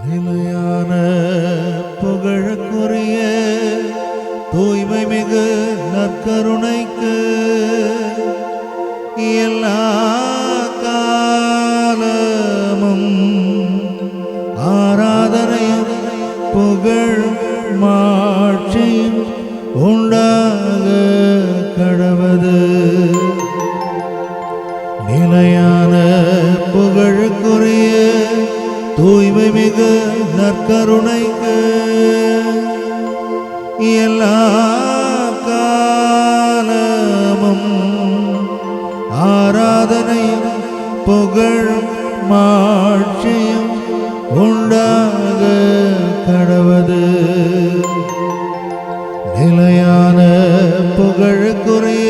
நிலையான புகழுக்குரிய தூய்மை மிகு நற்கருணைக்கு எல்லா காலமும் ஆராதனையும் புகழ் மாட்சியும் உண்டாக கடவது. நிலையான புகழுக்குரிய தூய்மை மிகு நற்கருணைக்கு எல்லா காலமும் ஆராதனையும் புகழ் மாட்சியும் உண்டாக கடவது. நிலையான புகழுக்குரிய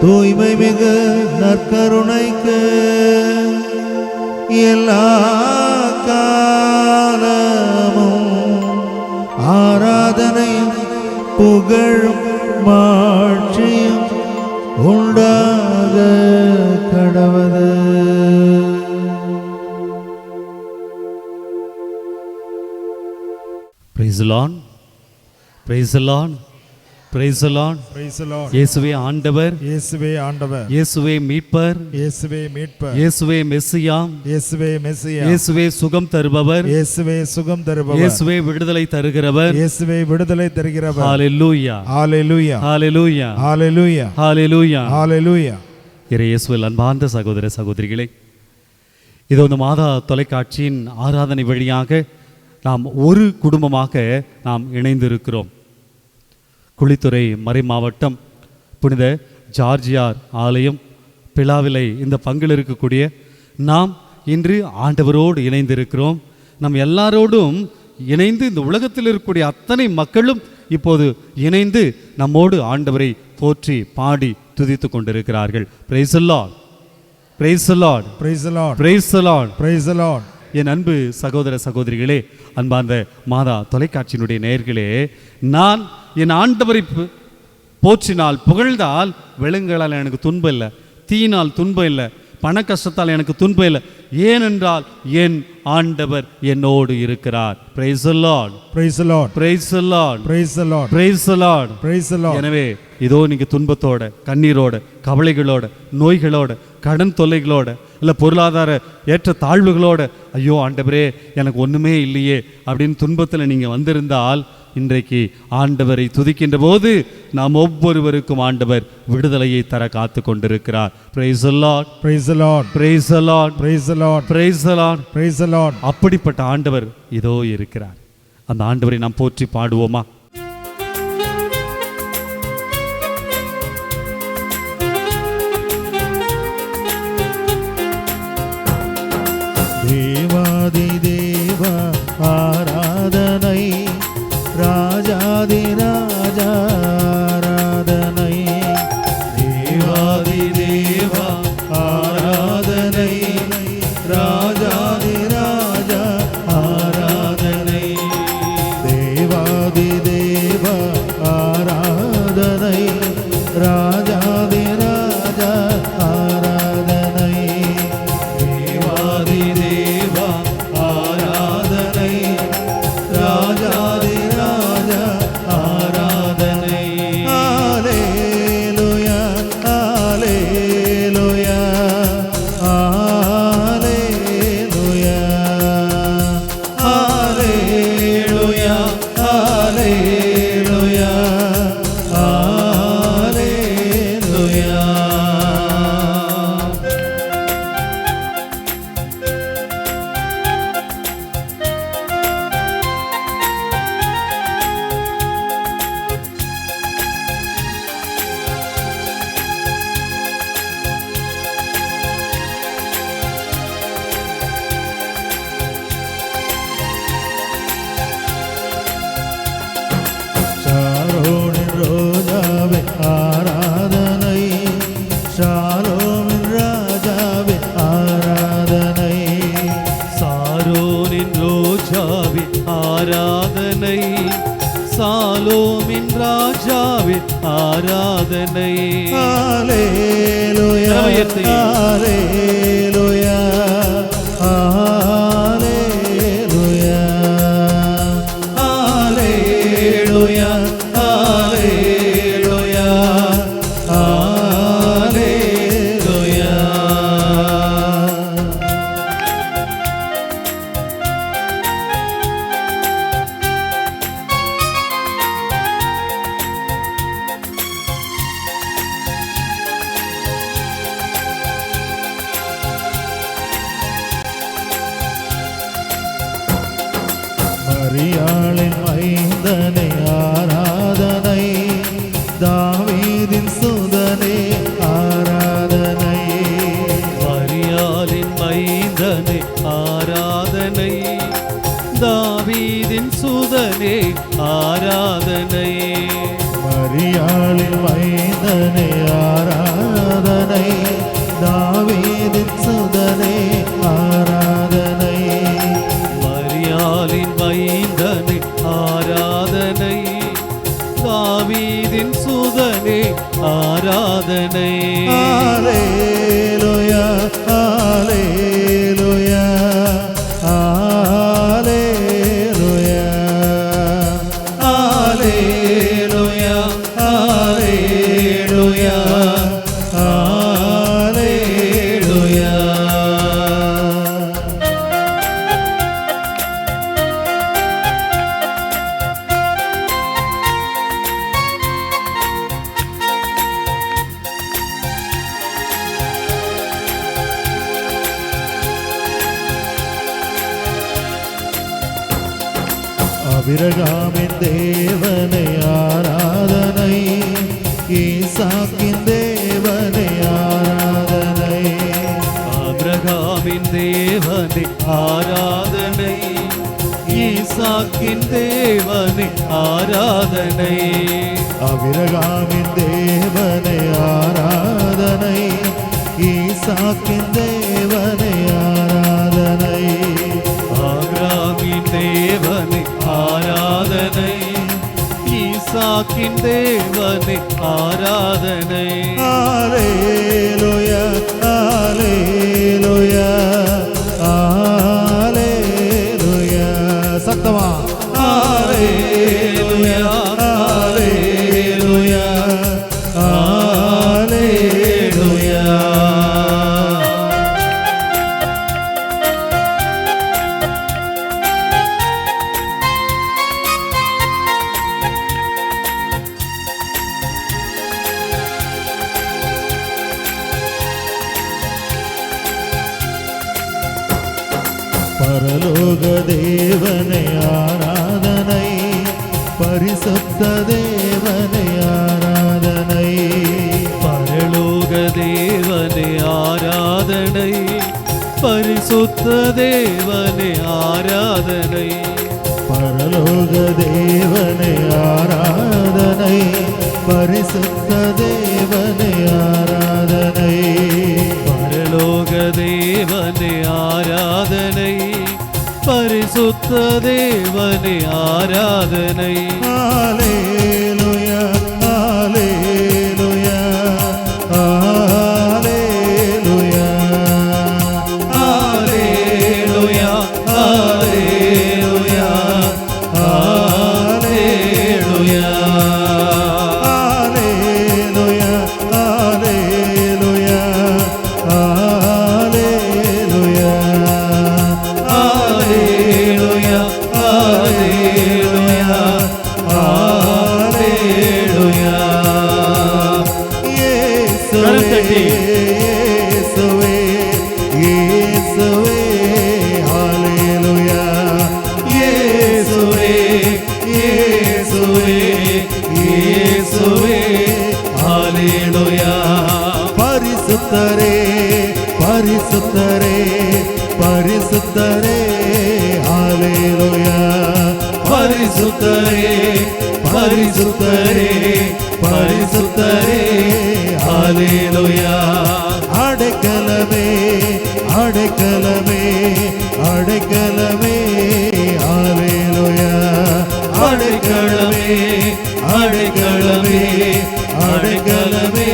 தூய்மை மிகு நற்கருணைக்கு எல்லா காலமும் ஆராதனையும் புகழும் மாட்சியும் உண்டாக கடவது. Praise the Lord. Praise the Lord. Praise the Lord. Praise the Lord. இயேசுவே ஆண்டவர், இயேசுவே ஆண்டவர், இயேசுவே மீட்பர், இயேசுவே மீட்பர், இயேசுவே மெசியா, இயேசுவே மெசியா, இயேசுவே சுகம் தருபவர், இயேசுவே சுகம் தருபவர், இயேசுவே விடுதலை தருகிறவர், இயேசுவே விடுதலை தருகிறவர். ஹalleluya, ஹalleluya, ஹalleluya, ஹalleluya, ஹalleluya, ஹalleluya. இயேசுவில் அன்பார்ந்த சகோதர சகோதரிகளே, இது இந்த மாதா தொலைக்காட்சியின் ஆராதனை வழியாக நாம் ஒரு குடும்பமாக நாம் இணைந்திருக்கிறோம். குளித்துறை மறை மாவட்டம் புனித ஜார்ஜியார் ஆலயம் பிலாவிலை இந்த பங்கில் இருக்கக்கூடிய நாம் இன்று ஆண்டவரோடு இணைந்திருக்கிறோம். நம் எல்லாரோடும் இணைந்து இந்த உலகத்தில் இருக்கக்கூடிய அத்தனை மக்களும் இப்போது இணைந்து நம்மோடு ஆண்டவரை போற்றி பாடி துதித்து கொண்டிருக்கிறார்கள். Praise the Lord. Praise the Lord. Praise the Lord. Praise the Lord. Praise the Lord. என் அன்பு சகோதர சகோதரிகளே, அன்பார்ந்த மாதா தொலைக்காட்சியினுடைய நேயர்களே, நான் என் ஆண்டவரை போற்றினால் புகழ்ந்தால் விலங்குகளால் எனக்கு துன்பம் இல்லை, தீயினால் துன்பம் இல்லை, பண கஷ்டத்தால் எனக்கு துன்பம் இல்லை. ஏனென்றால் என் ஆண்டவர் என்னோடு இருக்கிறார். Praise the Lord. Praise the Lord. Praise the Lord. Praise the Lord. Praise the Lord. Praise the Lord. எனவே இதோ நீங்க துன்பத்தோட, கண்ணீரோட, கவலைகளோட, நோய்களோட, கடன் தொல்லைகளோட, இல்லை பொருளாதார ஏற்ற தாழ்வுகளோட, ஐயோ ஆண்டவரே எனக்கு ஒன்றுமே இல்லையே அப்படின்னு துன்பத்தில் நீங்கள் வந்திருந்தால், இன்றைக்கு ஆண்டவரை துதிக்கின்ற போது நாம் ஒவ்வொருவருக்கும் ஆண்டவர் விடுதலையை தர காத்து கொண்டிருக்கிறார். Praise the Lord. Praise the Lord. Praise the Lord. Praise the Lord. Praise the Lord. Praise the Lord. அப்படிப்பட்ட ஆண்டவர் இதோ இருக்கிறார். அந்த ஆண்டவரை நாம் போற்றி பாடுவோமா? தேவாதி தேவா ஆராதனை, ராஜாதி ராஜா ஆராதனை. தேவாதி தேவா ஆராதனை, ராஜாதி ராஜா ஆராதனை. தேவாதி தேவா ஆராதனை, ராஜாதி ராஜா ஆராதனை. தேவாதி தேவா ஆராதனை, ராஜாதி ராஜா ஆராதனை. ஹல்லேலூயா, ஹல்லேலூயா, ஹல்லேலூயா, ஹல்லேலூயா, ஹல்லேலூயா, ஹல்லேலூயா. ஷாரோனின் ரோஜாவே ஆராதனை, ஷாலோமின் ராஜாவே ஆராதனை. சாரோனின் ரோஜாவே ஆராதனை, சாலோமின் ராஜாவே ஆராதனை. ஹல்லேலூயா, ஹல்லேலூயா, ஹல்லேலூயா, மைந்தனே ஆராதனை, தாவீதின் சுதனே ஆராதனை. மரியாளின் மைந்தனே ஆராதனை, தாவீதின் சுதனே ஆராதனை. மரியாளின் மைந்தனே ஆராதனை, தாவீதின் சுதனே ஆராதனை. மரியாளின் மைந்தனே ஆராதனை, தாவீதின் சுதனே ஆராதனை. ஹல்லேலூயா ஹல்லேலூயா ஹல்லேலூயா ஹல்லேலூயா ஹல்லேலூயா ஹல்லேலூயா. ஆபிரகாமின் தேவனை ஆராதனை, ஈசாக்கின் தேவனை ஆராதனை. ஆபிரகாமின் தேவனை ஆராதனை, ஈசாக்கின் தேவனை ஆராதனை. ஆபிரகாமின் தேவனை ஆராதனை, ஈசாக்கின் தேவனை ஆராதனை. ஆபிரகாமின் தேவனை ஆராதனை, ஈசாக்கின் தேவனை ஆராதனை. ஹல்லேலூயா ஹல்லேலூயா ஹல்லேலூயா. சத்தமா ஹல்லேலூயா ஹல்லேலூயா ஹல்லேலூயா. பரலோக தேவனை ஆராதனை, பரிசுத்த தேவனை ஆராதனை. பரலோக தேவனை ஆராதனை, பரிசுத்த தேவனை ஆராதனை. பரலோக தேவனை ஆராதனை, பரிசுத்த தேவனை ஆராதனை. பரலோக தேவனை ஆராதனை, பரிசுத்த தேவனை ஆராதனை. ஹல்லேலூயா ஹல்லேலூயா ஹல்லேலூயா ஹல்லேலூயா ஹல்லேலூயா ஹல்லேலூயா. ஹல்லேலூயா ஹல்லேலூயா ஹல்லேலூயா ஹல்லேலூயா ஹல்லேலூயா ஹல்லேலூயா. கரம் தட்டி. இயேசுவே இயேசுவே ஹல்லேலூயா. இயேசுவே இயேசுவே இயேசுவே ஹல்லேலூயா. பரிசுத்தரே பரிசுத்தரே பரிசுத்தரே ஹல்லேலூயா. பரிசுத்தரே பரிசுத்தரே பரிசுத்தரே ஹல்லேலூயா. அடைக்கலமே அடைக்கலமே அடைக்கலமே ஹல்லேலூயா. அடைக்கலமே அடைக்கலமே அடைக்கலமே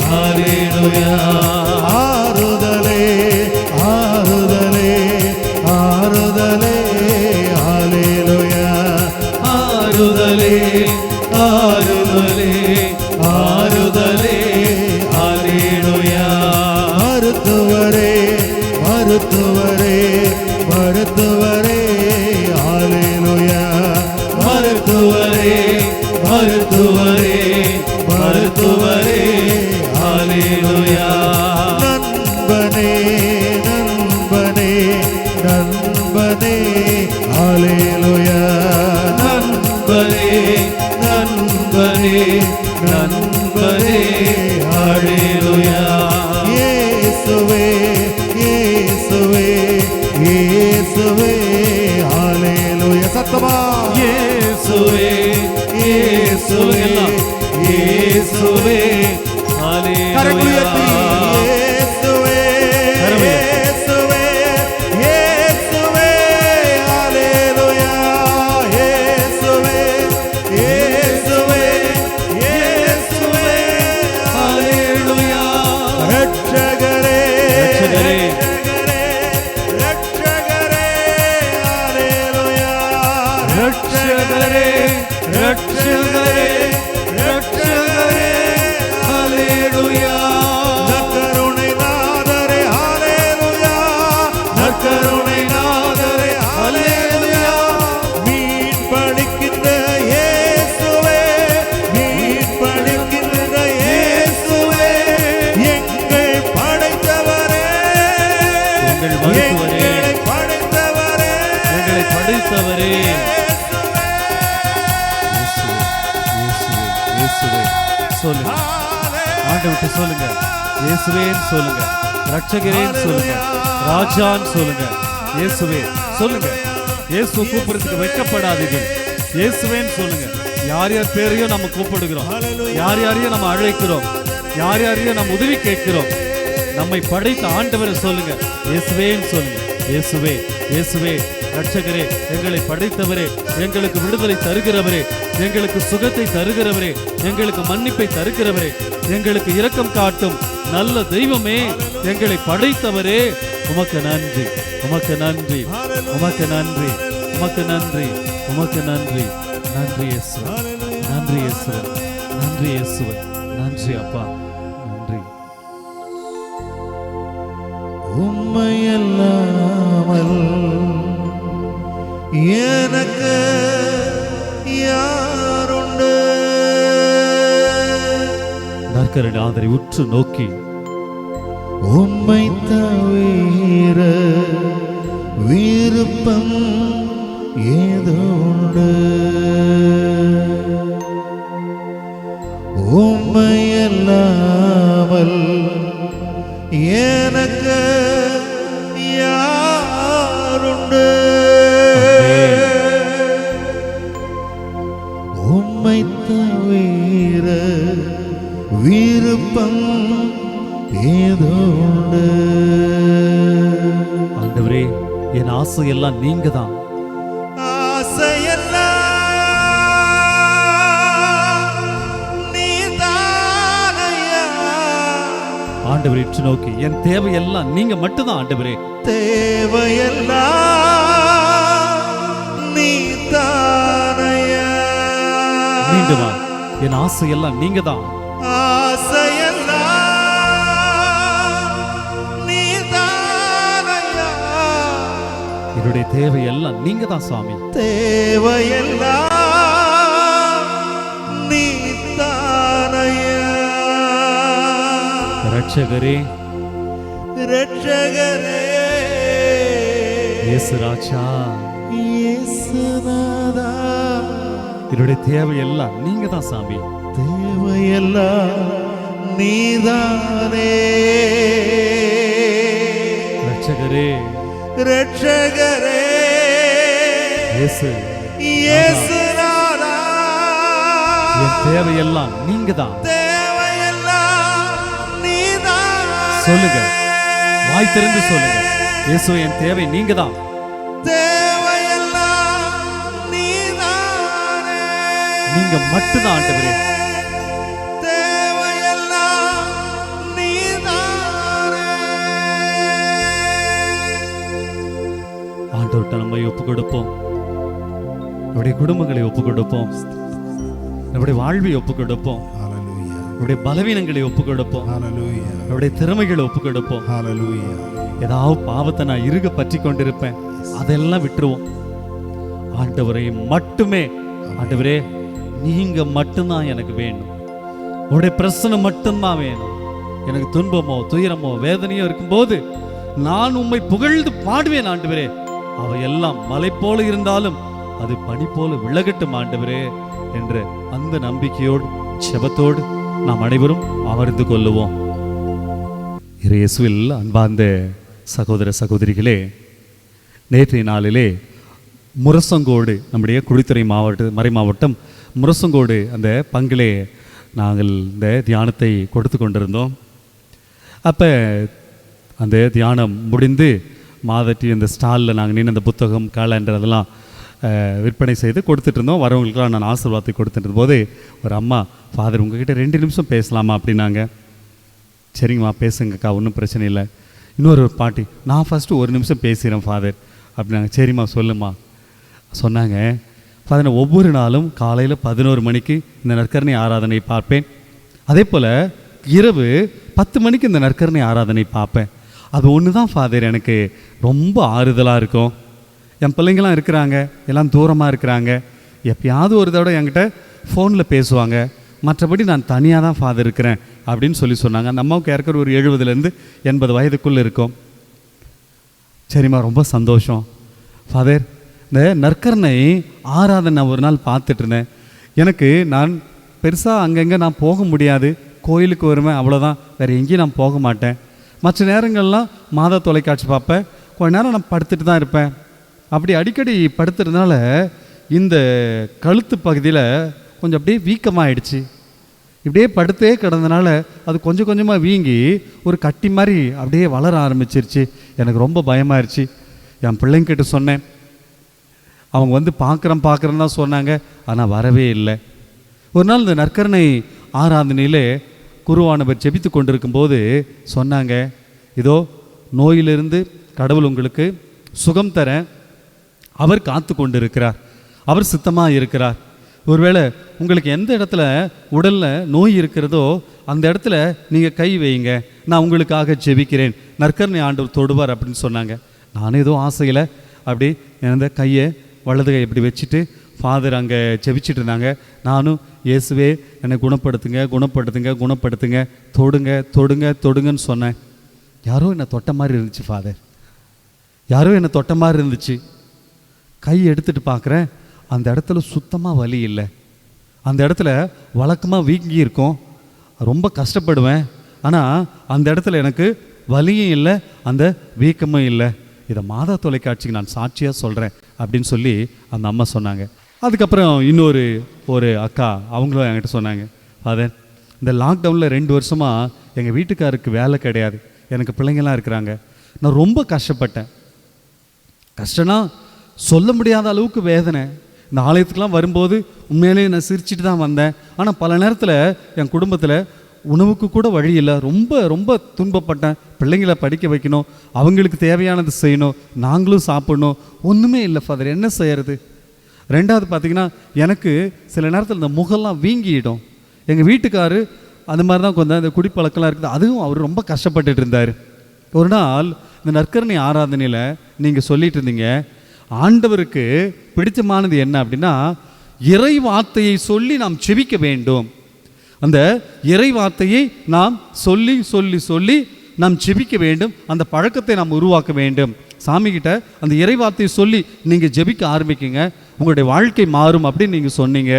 ஹல்லேலூயா. ஆறுதலே ஆறுதலே ஆறுதலே ஹல்லேலூயா. ஆறுதலே ஆறுதலே ஆறுதலே ஹல்லேலூயா. மருத்துவரே மருத்துவரே மருத்துவரே ஹல்லேலூயா. மருத்துவரே மருத்துவரே மருத்துவரே ஹல்லேலூயா. நண்பனே நண்பனே நண்பனே ஹல்லேலூயா. come on. இயேசுவே இயேசுவே இயேசுவே கரங்களை உயர்த்தி ஹல்லேலூயா. இயேசுவே இயேசுவே இயேசுவே ஹல்லேலூயா. இயேசுவே இயேசுவே இயேசுவே ஹல்லேலூயா. ரட்சகரே ரட்சகரே ரட்சகரே ஹல்லேலூயா. ரட்சகரே ரட்சகரே ரட்சகரே ஹல்லேலூயா. நற்கருணை நாதரே ஹல்லேலூயா. நற்கருணை நாதரே ஹல்லேலூயா. மீட்பளிக்கின்ற இயேசுவே மீட்பளிக்கின்ற இயேசுவே எங்கள் படைத்தவரே எங்கள் மருத்துவரே, எங்களை படைத்தவரே எங்களை படைத்தவரே. இயேசுவே சொல்லுங்க, ஆண்டவர்கிட்ட சொல்லுங்க. இயேசுவேன்னு சொல்லுங்க, ரட்சகரேன்னு சொல்லுங்க, ராஜான்னு சொல்லுங்க. இயேசுவே சொல்லுங்க. இயேசு கூப்பிடுறதுக்கு வெட்கப்படாதீர்கள். இயேசுவேன்னு சொல்லுங்க. யார் யார் பேரையும் நம்ம கூப்பிடுகிறோம், யார் யாரையும் நம்ம அழைக்கிறோம், யார் யாரையும் நம்ம உதவி கேட்கிறோம். நம்மை படைத்த ஆண்டவரை சொல்லுங்க. இயேசுவேன்னு சொல்லுங்க. இயேசுவே இயேசுவே ரட்சகரே, எங்களை படைத்தவரே, எங்களுக்கு விடுதலை தருகிறவரே, எங்களுக்கு சுகத்தை தருகிறவரே, எங்களுக்கு மன்னிப்பை தருகிறவரே, எங்களுக்கு இரக்கம் காட்டும் நல்ல தெய்வமே, எங்களை படைத்தவரே, உமக்கு நன்றி, உமக்கு நன்றி, உமக்கு நன்றி, உமக்கு நன்றி, உமக்கு நன்றி. நன்றி இயேசுவே, நன்றி இயேசுவே, நன்றி இயேசுவே, நன்றி அப்பா, நன்றி. உம்மையல்லாமல் எனக்கு யாருண்டு? நற்கருணாதரை உற்று நோக்கி உம்மை தவிர விருப்பம் ஏதோ உண்டு? உம்மையல்லாமல் எனக்கு யாருண்டு? உம்மை தவிர விருப்பம் ஏதோ உண்டு? ஆண்டவரே, என் ஆசையெல்லாம் நீங்க தான். ஆண்டவரை உற்று நோக்கி என் தேவையெல்லாம் நீங்க மட்டும்தான் ஆண்டவரே. தேவையெல்லாம் நீதானையா. மீண்டுமா, என் ஆசையெல்லாம் நீங்க தான். ஆசையெல்லாம் நீதானையா. என்னுடைய தேவையெல்லாம் நீங்க தான் சாமி. தேவையெல்லாம் நீதானையா. ரட்சகரே ரட்சகரே இயேசு ராஜா, இயேசுநாதா. என்னுடைய தேவையெல்லாம் நீங்க தான் சாமி. தேவையெல்லாம் நீதானே. ரட்சகரே ரட்சகரே இயேசு இயேசுநாதா. என் தேவையெல்லாம் நீங்க தான். தேவையெல்லாம் நீதானே. சொல்லுங்க, வாய் திறந்து சொல்லுங்க. இயேசு, என் தேவை நீங்க தான். தேவையெல்லாம் நீதானே. நீங்க மட்டும்தான் ஆண்டவரே. தேவையெல்லாம் நீதானே. ஆண்டவர்கிட்ட நம்மை ஒப்பு கொடுப்போம். நம்முடைய குடும்பங்களை ஒப்பு கொடுப்போம். நம்முடைய வாழ்வை ஒப்பு கொடுப்போம். ஹல்லேலூயா. நம்முடைய பலவீனங்களை ஒப்பு கொடுப்போம். ஹல்லேலூயா. நம்முடைய திறமைகளை ஒப்பு கொடுப்போம். ஹல்லேலூயா. ஏதாவது பாவத்தை நான் இறுக பற்றி கொண்டிருப்பேன், அதெல்லாம் விட்டுருவோம். ஆண்டவரை மட்டுமே, ஆண்டவரே நீங்க மட்டும்தான் எனக்கு வேணும். உங்களுடைய பிரச்சனை மட்டும்தான் வேணும். எனக்கு துன்பமோ துயரமோ வேதனையோ இருக்கும்போது நான் உம்மை புகழ்ந்து பாடுவேன் ஆண்டவரே. அவையெல்லாம் மலை போல இருந்தாலும் அது பனி போல விலகட்டும் ஆண்டவரே என்ற அந்த நம்பிக்கையோடு செபத்தோடு நாம் அனைவரும் அமர்ந்து கொள்ளுவோம். இயேசுவில் அன்பார்ந்த சகோதர சகோதரிகளே, நேற்றைய நாளிலே முரசங்கோடு, நம்முடைய குழித்துறை மறை மாவட்டம் முரசங்கோடு அந்த பங்கிலே நாங்கள் இந்த தியானத்தை கொடுத்து கொண்டிருந்தோம். அப்போ அந்த தியானம் முடிந்து மாதட்டி இந்த ஸ்டாலில் நாங்கள் நின்று அந்த புத்தகம் கேலண்டர் அதெல்லாம் விற்பனை செய்து கொடுத்துட்டு இருந்தோம். வரவங்களுக்கெல்லாம் நான் ஆசீர்வாதத்தை கொடுத்துட்டு போது ஒரு அம்மா, ஃபாதர் உங்ககிட்ட 2 நிமிஷம் பேசலாமா அப்படின்னாங்க. சரிங்கம்மா பேசுங்கக்கா, ஒன்றும் பிரச்சனை இல்லை. இன்னொரு பாட்டி, நான் ஃபஸ்ட்டு 1 நிமிஷம் பேசுகிறேன் ஃபாதர் அப்படின்னாங்க. சரிம்மா சொல்லுமா சொன்னாங்க. ஃபாதர், நான் ஒவ்வொரு நாளும் காலையில் 11 மணிக்கு இந்த நற்கருணை ஆராதனை பார்ப்பேன். அதே போல் இரவு 10 மணிக்கு இந்த நற்கருணை ஆராதனை பார்ப்பேன். அது ஒன்று தான் ஃபாதர் எனக்கு ரொம்ப ஆறுதலாக இருக்கும். என் பிள்ளைங்களாம் இருக்கிறாங்க, எல்லாம் தூரமாக இருக்கிறாங்க. எப்பயாவது ஒரு தடவை என்கிட்ட ஃபோனில் பேசுவாங்க, மற்றபடி நான் தனியாக தான் ஃபாதர் இருக்கிறேன் அப்படின்னு சொன்னாங்க. அந்த அம்மாவுக்கு ஏற்கிற ஒரு 70 80 வயதுக்குள்ளே இருக்கும். சரிம்மா ரொம்ப சந்தோஷம் ஃபாதர். இந்த நற்கருணை ஆராதனை ஒரு நாள் பார்த்துட்டு இருந்தேன். எனக்கு நான் பெருசாக அங்கங்கே நான் போக முடியாது, கோயிலுக்கு வருவேன் அவ்வளோதான், வேறு எங்கேயும் நான் போக மாட்டேன். மற்ற நேரங்கள்லாம் மாதா தொலைக்காட்சி பார்ப்பேன், கொஞ்ச நேரம் நான் படுத்துட்டு தான் இருப்பேன். அப்படி அடிக்கடி படுத்துறதுனால இந்த கழுத்து பகுதியில் கொஞ்சம் அப்படியே வீக்கமாகிடுச்சு. இப்படியே படுத்தே கிடந்தனால அது கொஞ்சம் கொஞ்சமாக வீங்கி ஒரு கட்டி மாதிரி அப்படியே வளர ஆரம்பிச்சிருச்சு. எனக்கு ரொம்ப பயமாயிருச்சு. என் பிள்ளைங்கிட்ட சொன்னேன். அவங்க வந்து பார்க்குறேன்னு தான் சொன்னாங்க, ஆனால் வரவே இல்லை. ஒரு நாள் இந்த நற்கருணை ஆராதனையிலே குருவானவர் ஜெபித்து கொண்டிருக்கும்போது சொன்னாங்க, இதோ நோயிலிருந்து கடவுள் உங்களுக்கு சுகம் தர அவர் காத்து கொண்டு இருக்கிறார், அவர் சித்தமாக இருக்கிறார். ஒருவேளை உங்களுக்கு எந்த இடத்துல உடலில் நோய் இருக்கிறதோ அந்த இடத்துல நீங்கள் கை வைங்க, நான் உங்களுக்காக ஜெபிக்கிறேன், நற்கருணை ஆண்டவர் தொடுவார் அப்படின்னு சொன்னாங்க. நானும் ஏதோ ஆசையில் அப்படி இந்த கையை வலது கை இப்படி வச்சுட்டு ஃபாதர் அங்கே ஜெபிச்சுட்டு இருந்தாங்க. நானும் இயேசுவே என்னை குணப்படுத்துங்க குணப்படுத்துங்க குணப்படுத்துங்க, தொடுங்க தொடுங்க தொடுங்கன்னு சொன்னேன். யாரோ என்னை தொட்ட மாதிரி இருந்துச்சு ஃபாதர், யாரோ என்னை தொட்ட மாதிரி இருந்துச்சு. கை எடுத்துகிட்டு பார்க்குறேன், அந்த இடத்துல சுத்தமாக வலி இல்லை. அந்த இடத்துல வழக்கமாக வீங்கி இருக்கும், ரொம்ப கஷ்டப்படுவேன். ஆனால் அந்த இடத்துல எனக்கு வலியும் இல்லை, அந்த வீக்கமும் இல்லை. இதை மாதா தொலைக்காட்சிக்கு நான் சாட்சியாக சொல்கிறேன் அப்படின்னு சொல்லி அந்த அம்மா சொன்னாங்க. அதுக்கப்புறம் இன்னொரு அக்கா அவங்களும் என்கிட்ட சொன்னாங்க, ஃபாதர் இந்த லாக்டவுனில் 2 வருஷமாக எங்கள் வீட்டுக்காருக்கு வேலை கிடையாது, எனக்கு பிள்ளைங்கள்லாம் இருக்கிறாங்க, நான் ரொம்ப கஷ்டப்பட்டேன். கஷ்டம்னா சொல்ல முடியாத அளவுக்கு வேதனை. இந்த ஆலயத்துக்கெலாம் வரும்போது உண்மையிலேயே நான் சிரிச்சிட்டு தான் வந்தேன். ஆனால் பல நேரத்தில் என் குடும்பத்தில் உணவுக்கு கூட வழி இல்லை, ரொம்ப ரொம்ப துன்பப்பட்டேன். பிள்ளைங்களை படிக்க வைக்கணும், அவங்களுக்கு தேவையானது செய்யணும், நாங்களும் சாப்பிடணும், ஒன்றுமே இல்லை ஃபாதர், என்ன செய்யறது? 2வது பார்த்திங்கன்னா எனக்கு சில நேரத்தில் இந்த முகம்லாம் வீங்கிடும். எங்கள் வீட்டுக்காரு அந்த மாதிரி தான் கொஞ்சம் இந்த குடிப்பழக்கெல்லாம் இருக்குது, அதுவும் அவர் ரொம்ப கஷ்டப்பட்டுட்டு இருந்தார். ஒரு நாள் இந்த நற்கருணை ஆராதனையில் நீங்கள் சொல்லிட்டு இருந்தீங்க, ஆண்டவருக்கு பிடித்தமானது என்ன அப்படின்னா இறை வார்த்தையை சொல்லி நாம் செபிக்க வேண்டும். அந்த இறை வார்த்தையை நாம் சொல்லி சொல்லி சொல்லி நாம் ஜெபிக்க வேண்டும், அந்த பழக்கத்தை நாம் உருவாக்க வேண்டும். சாமிக்கிட்ட அந்த இறை வார்த்தையை சொல்லி நீங்கள் ஜெபிக்க ஆரம்பிக்குங்க, உங்களுடைய வாழ்க்கை மாறும் அப்படின்னு நீங்கள் சொன்னீங்க.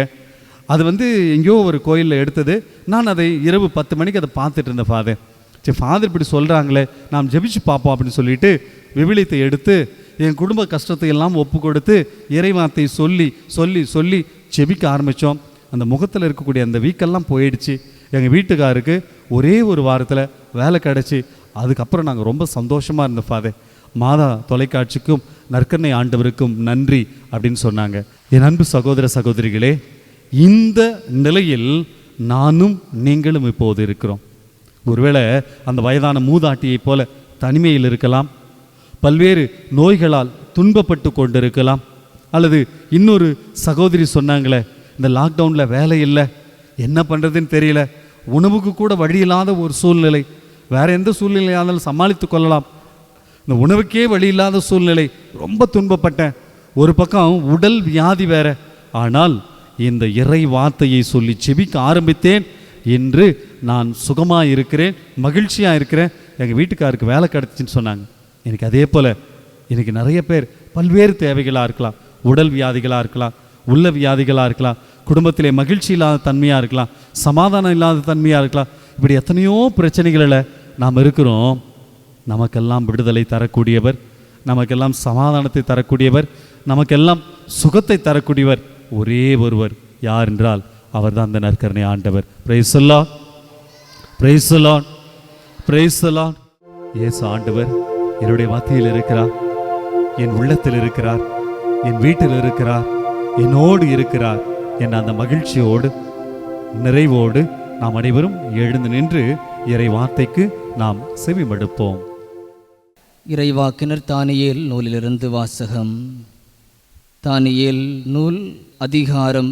அது வந்து எங்கேயோ ஒரு கோயிலில் எடுத்தது. நான் அதை இரவு 10 மணிக்கு அதை பார்த்துட்டு இருந்தேன். ஃபாதர் சரி ஃபாதர் இப்படி சொல்கிறாங்களே, நாம் ஜெபிச்சு பார்ப்போம் அப்படின்னு சொல்லிட்டு விவிலியத்தை எடுத்து என் குடும்ப கஷ்டத்தை எல்லாம் ஒப்பு கொடுத்து இறை வார்த்தையை சொல்லி சொல்லி சொல்லி ஜெபிக்க ஆரம்பித்தோம். அந்த முகத்தில் இருக்கக்கூடிய அந்த வீக்கெல்லாம் போயிடுச்சு. எங்கள் வீட்டுக்காருக்கு ஒரே ஒரு வாரத்தில் வேலை கிடச்சி. அதுக்கப்புறம் நாங்கள் ரொம்ப சந்தோஷமாக இருந்தோம். ஃபாதர் மாதா தொலைக்காட்சிக்கும் நற்கருணை ஆண்டவருக்கும் நன்றி அப்படின்னு சொன்னாங்க. என் அன்பு சகோதர சகோதரிகளே, இந்த நிலையில் நானும் நீங்களும் இப்போது இருக்கிறோம். ஒருவேளை அந்த வயதான மூதாட்டியைப் போல தனிமையில் இருக்கலாம், பல்வேறு நோய்களால் துன்பப்பட்டு கொண்டிருக்கலாம். அல்லது இன்னொரு சகோதரி சொன்னாங்களே, இந்த லாக்டவுனில் வேலை இல்லை, என்ன பண்ணுறதுன்னு தெரியல, உணவுக்கு கூட வழி இல்லாத ஒரு சூழ்நிலை, வேறு எந்த சூழ்நிலையாக இருந்தாலும் சமாளித்து கொள்ளலாம், இந்த உணவுக்கே வழி இல்லாத சூழ்நிலை, ரொம்ப துன்பப்பட்டேன். ஒரு பக்கம் உடல் வியாதி வேற. ஆனால் இந்த இறை வார்த்தையை சொல்லி செபிக்க ஆரம்பித்தேன். இன்று நான் சுகமாக இருக்கிறேன், மகிழ்ச்சியாக இருக்கிறேன், எங்கள் வீட்டுக்காருக்கு வேலை கிடச்சின்னு சொன்னாங்க. எனக்கு அதே போல் எனக்கு நிறைய பேர் பல்வேறு தேவைகளாக இருக்கலாம், உடல் வியாதிகளாக இருக்கலாம், உள்ள வியாதிகளாக இருக்கலாம், குடும்பத்திலே மகிழ்ச்சி இல்லாத தன்மையாக இருக்கலாம், சமாதானம் இல்லாத தன்மையாக இருக்கலாம். இப்படி எத்தனையோ பிரச்சனைகளில் நாம் இருக்கிறோம். நமக்கெல்லாம் விடுதலை தரக்கூடியவர், நமக்கெல்லாம் சமாதானத்தை தரக்கூடியவர், நமக்கெல்லாம் சுகத்தை தரக்கூடியவர் ஒரே ஒருவர். யார் என்றால் அவர்தான் அந்த நற்கருணை ஆண்டவர். Price the Lord, praise the Lord, praise the Lord. இயேசு ஆண்டவர் என்னுடைய மத்தியில் இருக்கிறார், என் உள்ளத்தில் இருக்கிறார், என் வீட்டில் இருக்கிறார், என்னோடு இருக்கிறார் என்ற அந்த மகிழ்ச்சியோடு நிறைவோடு நாம் அனைவரும் எழுந்து நின்று இறை வார்த்தைக்கு நாம் செவிமடுப்போம். இறைவாக்கினர் தானியேல் நூலிலிருந்து வாசகம். தானியேல் நூல் அதிகாரம்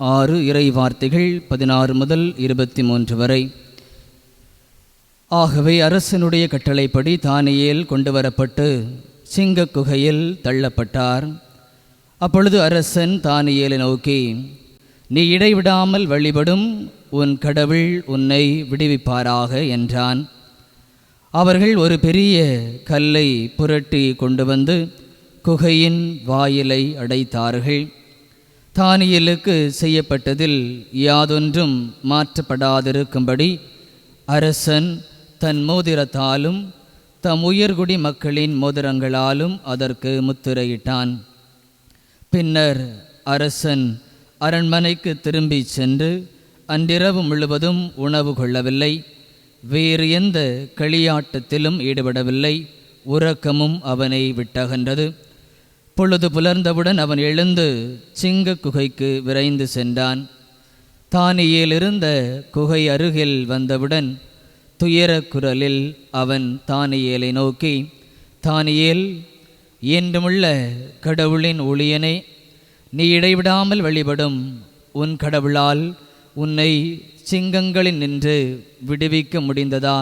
6 இறை வார்த்தைகள் 16 முதல் 23 வரை. ஆகவே அரசனுடைய கட்டளைப்படி தானியேல் கொண்டு வரப்பட்டு சிங்க குகையில் தள்ளப்பட்டார். அப்பொழுது அரசன் தானியேலை நோக்கி, நீ இடைவிடாமல் வழிபடும் உன் கடவுள் உன்னை விடுவிப்பாராக என்றான். அவர்கள் ஒரு பெரிய கல்லை புரட்டி கொண்டு வந்து குகையின் வாயிலை அடைத்தார்கள். தானியேலுக்கு செய்யப்பட்டதில் யாதொன்றும் மாற்றப்படாதிருக்கும்படி அரசன் தன் மோதிரத்தாலும் தம் உயர்குடி மக்களின் மோதிரங்களாலும் அதற்கு முத்திரையிட்டான். பின்னர் அரசன் அரண்மனைக்கு திரும்பி சென்று அன்றிரவு முழுவதும் உணவு கொள்ளவில்லை, வேறு எந்த களியாட்டத்திலும் ஈடுபடவில்லை. உறக்கமும் அவனை விட்டகன்றது. பொழுது புலர்ந்தவுடன் அவன் எழுந்து சிங்க குகைக்கு விரைந்து சென்றான். தானியேல் இருந்த குகை அருகில் வந்தவுடன் துயர குரலில் அவன் தானியேலை நோக்கி, தானியேல், என்றுமுள்ள கடவுளின் ஊழியனே, நீ இடைவிடாமல் வழிபடும் உன் கடவுளால் உன்னை சிங்கங்களில் நின்று விடுவிக்க முடிந்ததா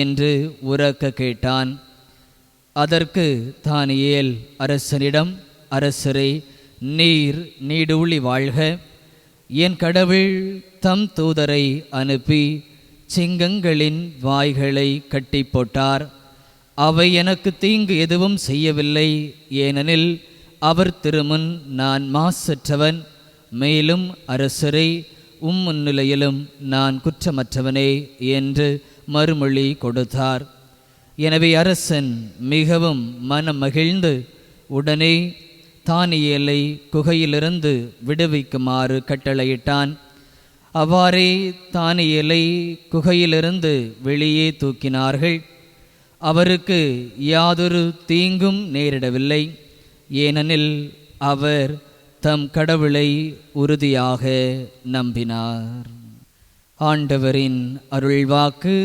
என்று உரக்க கேட்டான். அதற்கு தானியேல் அரசனிடம், அரசரே, நீர் நீடூழி வாழ்க. என் கடவுள் தம் தூதரை அனுப்பி சிங்கங்களின் வாய்களை கட்டி போட்டார். அவை எனக்கு தீங்கு எதுவும் செய்யவில்லை, ஏனெனில் அவர் திருமுன் நான் மாசற்றவன். மேலும் அரசரை முன்னிலையிலும் நான் குற்றமற்றவனே என்று மறுமொழி கொடுத்தார். எனவே அரசன் மிகவும் மனம் மகிழ்ந்து உடனே தானியேலை குகையிலிருந்து விடுவிக்குமாறு கட்டளையிட்டான். அவ்வாறே தானியேலை குகையிலிருந்து வெளியே தூக்கினார்கள். அவருக்கு யாதொரு தீங்கும் நேரிடவில்லை, ஏனெனில் அவர் தம் கடவுளை உறுதியாக நம்பினார். ஆண்டவரின் அருள்வாக்கு.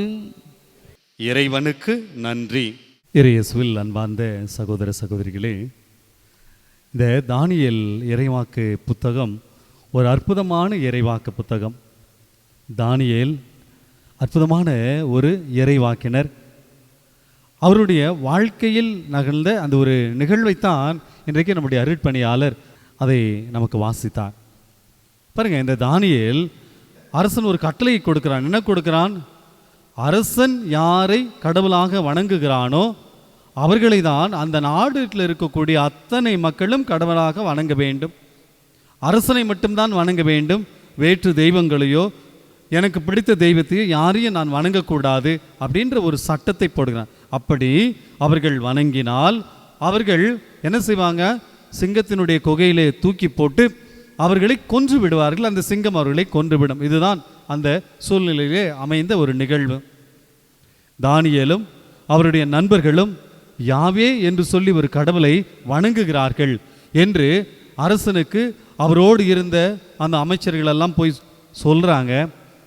இறைவனுக்கு நன்றி. இறையேசுவில் அன்பார்ந்த சகோதர சகோதரிகளே, இந்த தானியேல் இறைவாக்கு புத்தகம் ஒரு அற்புதமான இறைவாக்கு புத்தகம். தானியேல் அற்புதமான ஒரு இறைவாக்கினர். அவருடைய வாழ்க்கையில் நகர்ந்த அந்த ஒரு நிகழ்வைத்தான் இன்றைக்கு நம்முடைய அருட்பணியாளர் அதை நமக்கு வாசித்தார். பாருங்க, இந்த தானியேல் அரசன் ஒரு கட்டளையை கொடுக்கிறான். என்ன கொடுக்கிறான்? அரசன் யாரை கடவுளாக வணங்குகிறானோ அவர்களை தான் அந்த நாட்டில் இருக்கக்கூடிய அத்தனை மக்களும் கடவுளாக வணங்க வேண்டும். அரசனை மட்டும்தான் வணங்க வேண்டும். வேற்று தெய்வங்களையோ எனக்கு பிடித்த தெய்வத்தையோ யாரையும் நான் வணங்கக்கூடாது அப்படின்ற ஒரு சட்டத்தை போடுகிறான். அப்படி அவர்கள் வணங்கினால் அவர்கள் என்ன செய்வாங்க? சிங்கத்தினுடைய குகையிலே தூக்கி போட்டு அவர்களை கொன்று விடுவார்கள். அந்த சிங்கம் அவர்களை கொன்றுவிடும். இதுதான் அந்த சூழ்நிலையிலே அமைந்த ஒரு நிகழ்வு. தானியேலும் அவருடைய நண்பர்களும் யாவே என்று சொல்லி ஒரு கடவுளை வணங்குகிறார்கள் என்று அரசனுக்கு அவரோடு இருந்த அந்த அமைச்சர்கள் எல்லாம் போய் சொல்கிறாங்க.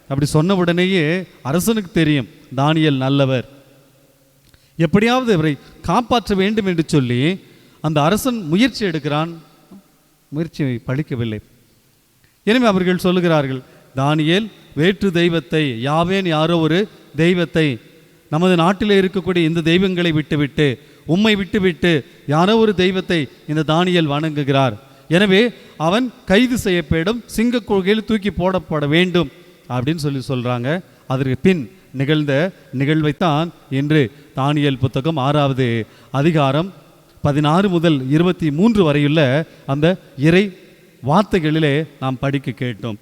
அப்படி சொன்ன உடனேயே அரசனுக்கு தெரியும் தானியேல் நல்லவர், எப்படியாவது இவரை காப்பாற்ற வேண்டும் என்று சொல்லி அந்த அரசன் முயற்சி எடுக்கிறான். முயற்சி பலிக்கவில்லை. எனவே அவர்கள் சொல்லுகிறார்கள், தானியேல் வேற்று தெய்வத்தை, யாவேன் யாரோ ஒரு தெய்வத்தை, நமது நாட்டில் இருக்கக்கூடிய இந்த தெய்வங்களை விட்டுவிட்டு உம்மை விட்டுவிட்டு யாரோ ஒரு தெய்வத்தை இந்த தானியேல் வணங்குகிறார். எனவே அவன் கைது செய்யப்படும், சிங்க குகையில் தூக்கி போடப்பட வேண்டும் அப்படின்னு சொல்கிறாங்க. அதற்கு பின் நிகழ்ந்த நிகழ்வைத்தான் இன்று தானியேல் புத்தகம் 6வது அதிகாரம் 16 முதல் 23 வரையுள்ள அந்த இறை வார்த்தைகளிலே நாம் படிக்க கேட்டோம்.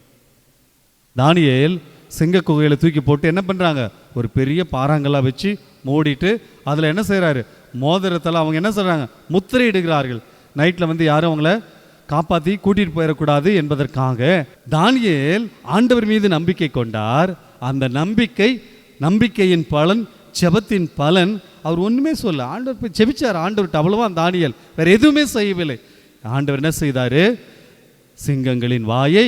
தானியேல் சிங்க குகையில தூக்கி போட்டு என்ன பண்ணுறாங்க? ஒரு பெரிய பாறாங்கல்லாம் வச்சு மூடிட்டு அதில் என்ன செய்கிறாரு? மோதிரத்தில் அவங்க என்ன சொல்கிறாங்க? முத்திரையிடுகிறார்கள். நைட்டில் வந்து யாரும் அவங்கள காப்பாற்றி கூட்டிகிட்டு போயிடக்கூடாது என்பதற்காக தானியேல் ஆண்டவர் மீது நம்பிக்கை கொண்டார். அந்த நம்பிக்கையின் பலன், ஜெபத்தின் பலன். அவர் ஒன்றுமே சொல்ல, ஆண்டவர் போய் ஜெபிச்சார். ஆண்டவர்கிட்ட அவ்வளவா தானியேல் வேற எதுவுமே செய்யவில்லை. ஆண்டவர் என்ன செய்தார்? சிங்கங்களின் வாயை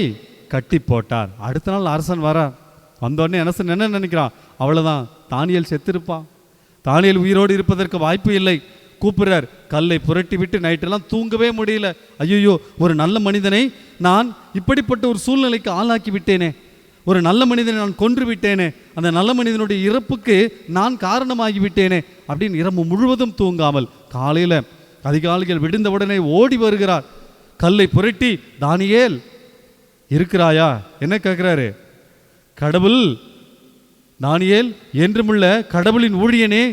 கட்டி போட்டார். அடுத்த நாள் அரசன் வரார். வந்தோடனே அரசன் என்ன நினைக்கிறான்? அவ்வளோதான், தானியேல் செத்திருப்பான், தானியேல் உயிரோடு இருப்பதற்கு வாய்ப்பு இல்லை. கூப்பிடுறார். கல்லை புரட்டி விட்டு நைட்டெல்லாம் தூங்கவே முடியல. ஐயோ, ஒரு நல்ல மனிதனை நான் இப்படிப்பட்ட ஒரு சூழ்நிலைக்கு ஆளாக்கி விட்டேனே, ஒரு நல்ல மனிதனை நான் கொன்று விட்டேனே, அந்த நல்ல மனிதனுடைய இறப்புக்கு நான் காரணமாகி விட்டேனே அப்படின்னு இரவு முழுவதும் தூங்காமல் காலையில் அதிகாலைகள் விடுந்தவுடனே ஓடி வருகிறார். கல்லை புரட்டி, தானியேல் இருக்கிறாயா? என்ன கேட்குறாரு? கடவுள், தானியேல் என்றுமுள்ள கடவுளின் ஊழியனே,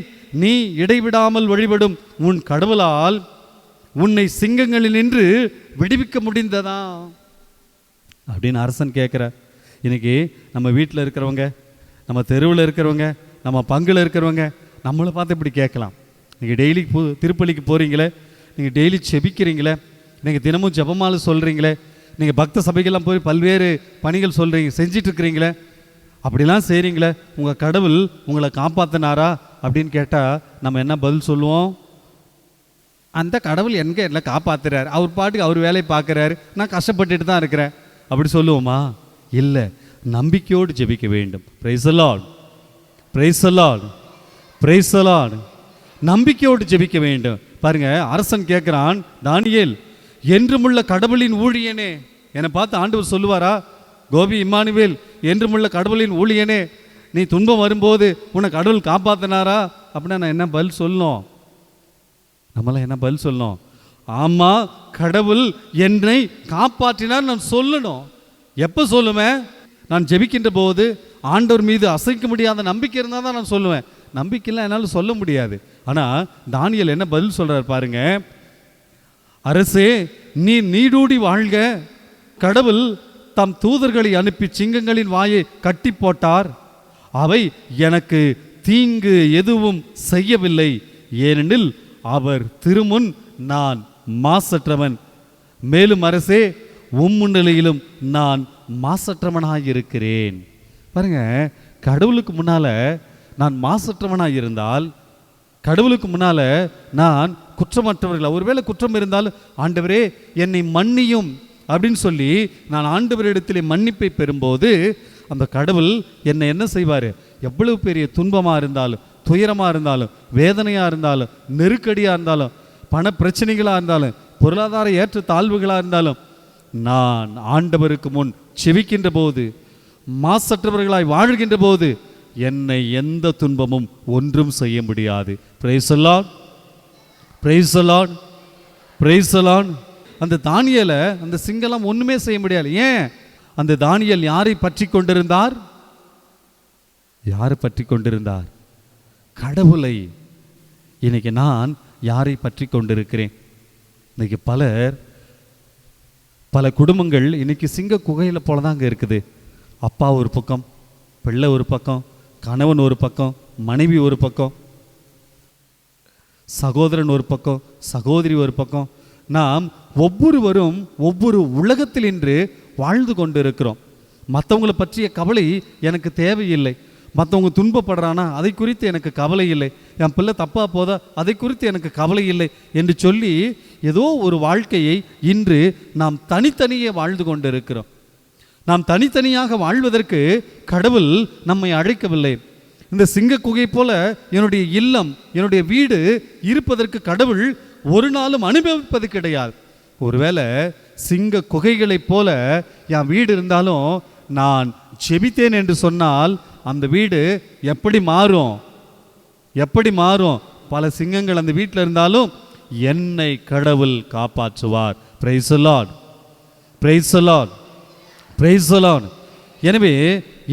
நீ இடைவிடாமல் வழிபடும் உன் கடவுளால் உன்னை சிங்கங்களில் நின்று விடுவிக்க முடிந்ததா அப்படின்னு அரசன் கேட்குறார். இன்னைக்கு நம்ம வீட்டில் இருக்கிறவங்க, நம்ம தெருவில் இருக்கிறவங்க, நம்ம பங்கில் இருக்கிறவங்க நம்மளை பார்த்து இப்படி கேட்கலாம். நீங்கள் டெய்லி திருப்பலிக்கு போகிறீங்களே, நீங்கள் டெய்லி செபிக்கிறீங்களே, நீங்கள் தினமும் ஜெபமாலை சொல்கிறீங்களே, நீங்கள் பக்த சபைகள்லாம் போய் பல்வேறு பணிகள் சொல்கிறீங்க, செஞ்சிட்ருக்கிறீங்களே, அப்படிலாம் செய்கிறீங்களே, உங்கள் கடவுள் உங்களை காப்பாற்றினாரா அப்படின்னு கேட்டால் நம்ம என்ன பதில் சொல்லுவோம்? அந்த கடவுள் என்ன காப்பாற்றுறாரு, அவர் பாட்டுக்கு அவர் வேலையை பார்க்குறாரு, நான் கஷ்டப்பட்டுட்டு தான் இருக்கிறேன் அப்படி சொல்லுவோமா? இல்லை, நம்பிக்கையோடு ஜெபிக்க வேண்டும். Price the Lord, praise the Lord, praise the Lord. நம்பிக்கையோடு ஜெபிக்க வேண்டும். பாருங்க, அரசன் கேட்குறான், தானியேல் என்றுமுள்ள கடவுளின் ஊழியனே. என்னை பார்த்து ஆண்டவர் சொல்லுவாரா? கோபி இம்மானுவேல், என்றுமுள்ள கடவுளின் ஊழியனே, நீ துன்பம் வரும்போது உன்னை கடவுள் காப்பாற்றினாரா அப்படின்னா நான் என்ன பதில் சொல்லணும்? நம்மளாம் என்ன பதில் சொல்லணும்? ஆமாம், கடவுள் என்னை காப்பாற்றினார் நான் சொல்லணும். எப்போ சொல்லுவேன்? நான் ஜெபிக்கின்ற போது. ஆண்டவர் மீது அசைக்க முடியாத நம்பிக்கை இருந்தால் தான் நான் சொல்லுவேன். நம்பிக்கைலாம் என்னால் சொல்ல முடியாது. ஆனால் தானியேல் என்ன பதில் சொல்கிறார் பாருங்க. அரசே, நீ நீடூடி வாழ்க, கடவுள் தம் தூதர்களை அனுப்பி சிங்கங்களின் வாயை கட்டி போட்டார், அவை எனக்கு தீங்கு எதுவும் செய்யவில்லை, ஏனெனில் அவர் திருமுன் நான் மாசற்றவன். மேலும் அரசே, முன்னிலையிலும் நான் மாசற்றவனாயிருக்கிறேன். பாருங்க, கடவுளுக்கு முன்னால நான் மாசற்றவனாக இருந்தால், கடவுளுக்கு முன்னால நான் குற்றமற்றவர்கள், ஒருவேளை குற்றம் இருந்தாலும் ஆண்டவரே என்னை மன்னியும் அப்படின்னு சொல்லி நான் ஆண்டவரிடத்திலே மன்னிப்பை பெறும்போது அந்த கடவுள் என்னை என்ன செய்வார்? எவ்வளவு பெரிய துன்பமாக இருந்தாலும், துயரமாக இருந்தாலும், வேதனையாக இருந்தாலும், நெருக்கடியாக இருந்தாலும், பண பிரச்சனைகளாக இருந்தாலும், பொருளாதார ஏற்ற தாழ்வுகளாக இருந்தாலும், நான் ஆண்டவருக்கு முன் செவிக்கின்ற போது, மாசற்றவர்களாய் வாழ்கின்ற போது என்னை எந்த துன்பமும் ஒன்றும் செய்ய முடியாது. Price the Lord, praise the Lord, praise the Lord. அந்த தானியேலை அந்த சிங்கலாம் ஒன்றுமே செய்ய முடியாது. ஏன்? அந்த தானியேல் யாரை பற்றி கொண்டிருந்தார்? யாரை பற்றி கொண்டிருந்தார்? கடவுளை. இன்னைக்கு நான் யாரை பற்றி கொண்டிருக்கிறேன்? இன்னைக்கு பல குடும்பங்கள் இன்னைக்கு சிங்க குகையில் போல தாங்க இருக்குது. அப்பா ஒரு பக்கம், பிள்ளை ஒரு பக்கம், கணவன் ஒரு பக்கம், மனைவி ஒரு பக்கம், சகோதரன் ஒரு பக்கம், சகோதரி ஒரு பக்கம். நாம் ஒவ்வொருவரும் ஒவ்வொரு உலகத்தில் இன்று வாழ்ந்து கொண்டு இருக்கிறோம். மற்றவங்களை பற்றிய கவலை எனக்கு தேவையில்லை. மற்றவங்க துன்பப்படுறானா அதை குறித்து எனக்கு கவலை இல்லை. என் பிள்ளை தப்பாக போதா அதை குறித்து எனக்கு கவலை இல்லை என்று சொல்லி ஏதோ ஒரு வாழ்க்கையை இன்று நாம் தனித்தனியே வாழ்ந்து கொண்டு இருக்கிறோம். நாம் தனித்தனியாக வாழ்வதற்கு கடவுள் நம்மை அழைக்கவில்லை. இந்த சிங்க குகை போல என்னுடைய இல்லம், என்னுடைய வீடு இருப்பதற்கு கடவுள் ஒரு நாளும் அனுபவிப்பது கிடையாது. ஒருவேளை சிங்க குகைகளைப் போல என் வீடு இருந்தாலும் நான் ஜெபித்தேன் என்று சொன்னால் அந்த வீடு எப்படி மாறும்? எப்படி மாறும்? பல சிங்கங்கள் அந்த வீட்டில் இருந்தாலும் என்னை கடவுள் காப்பாற்றுவார். Price the Lord, praise the Lord, praise the Lord. எனவே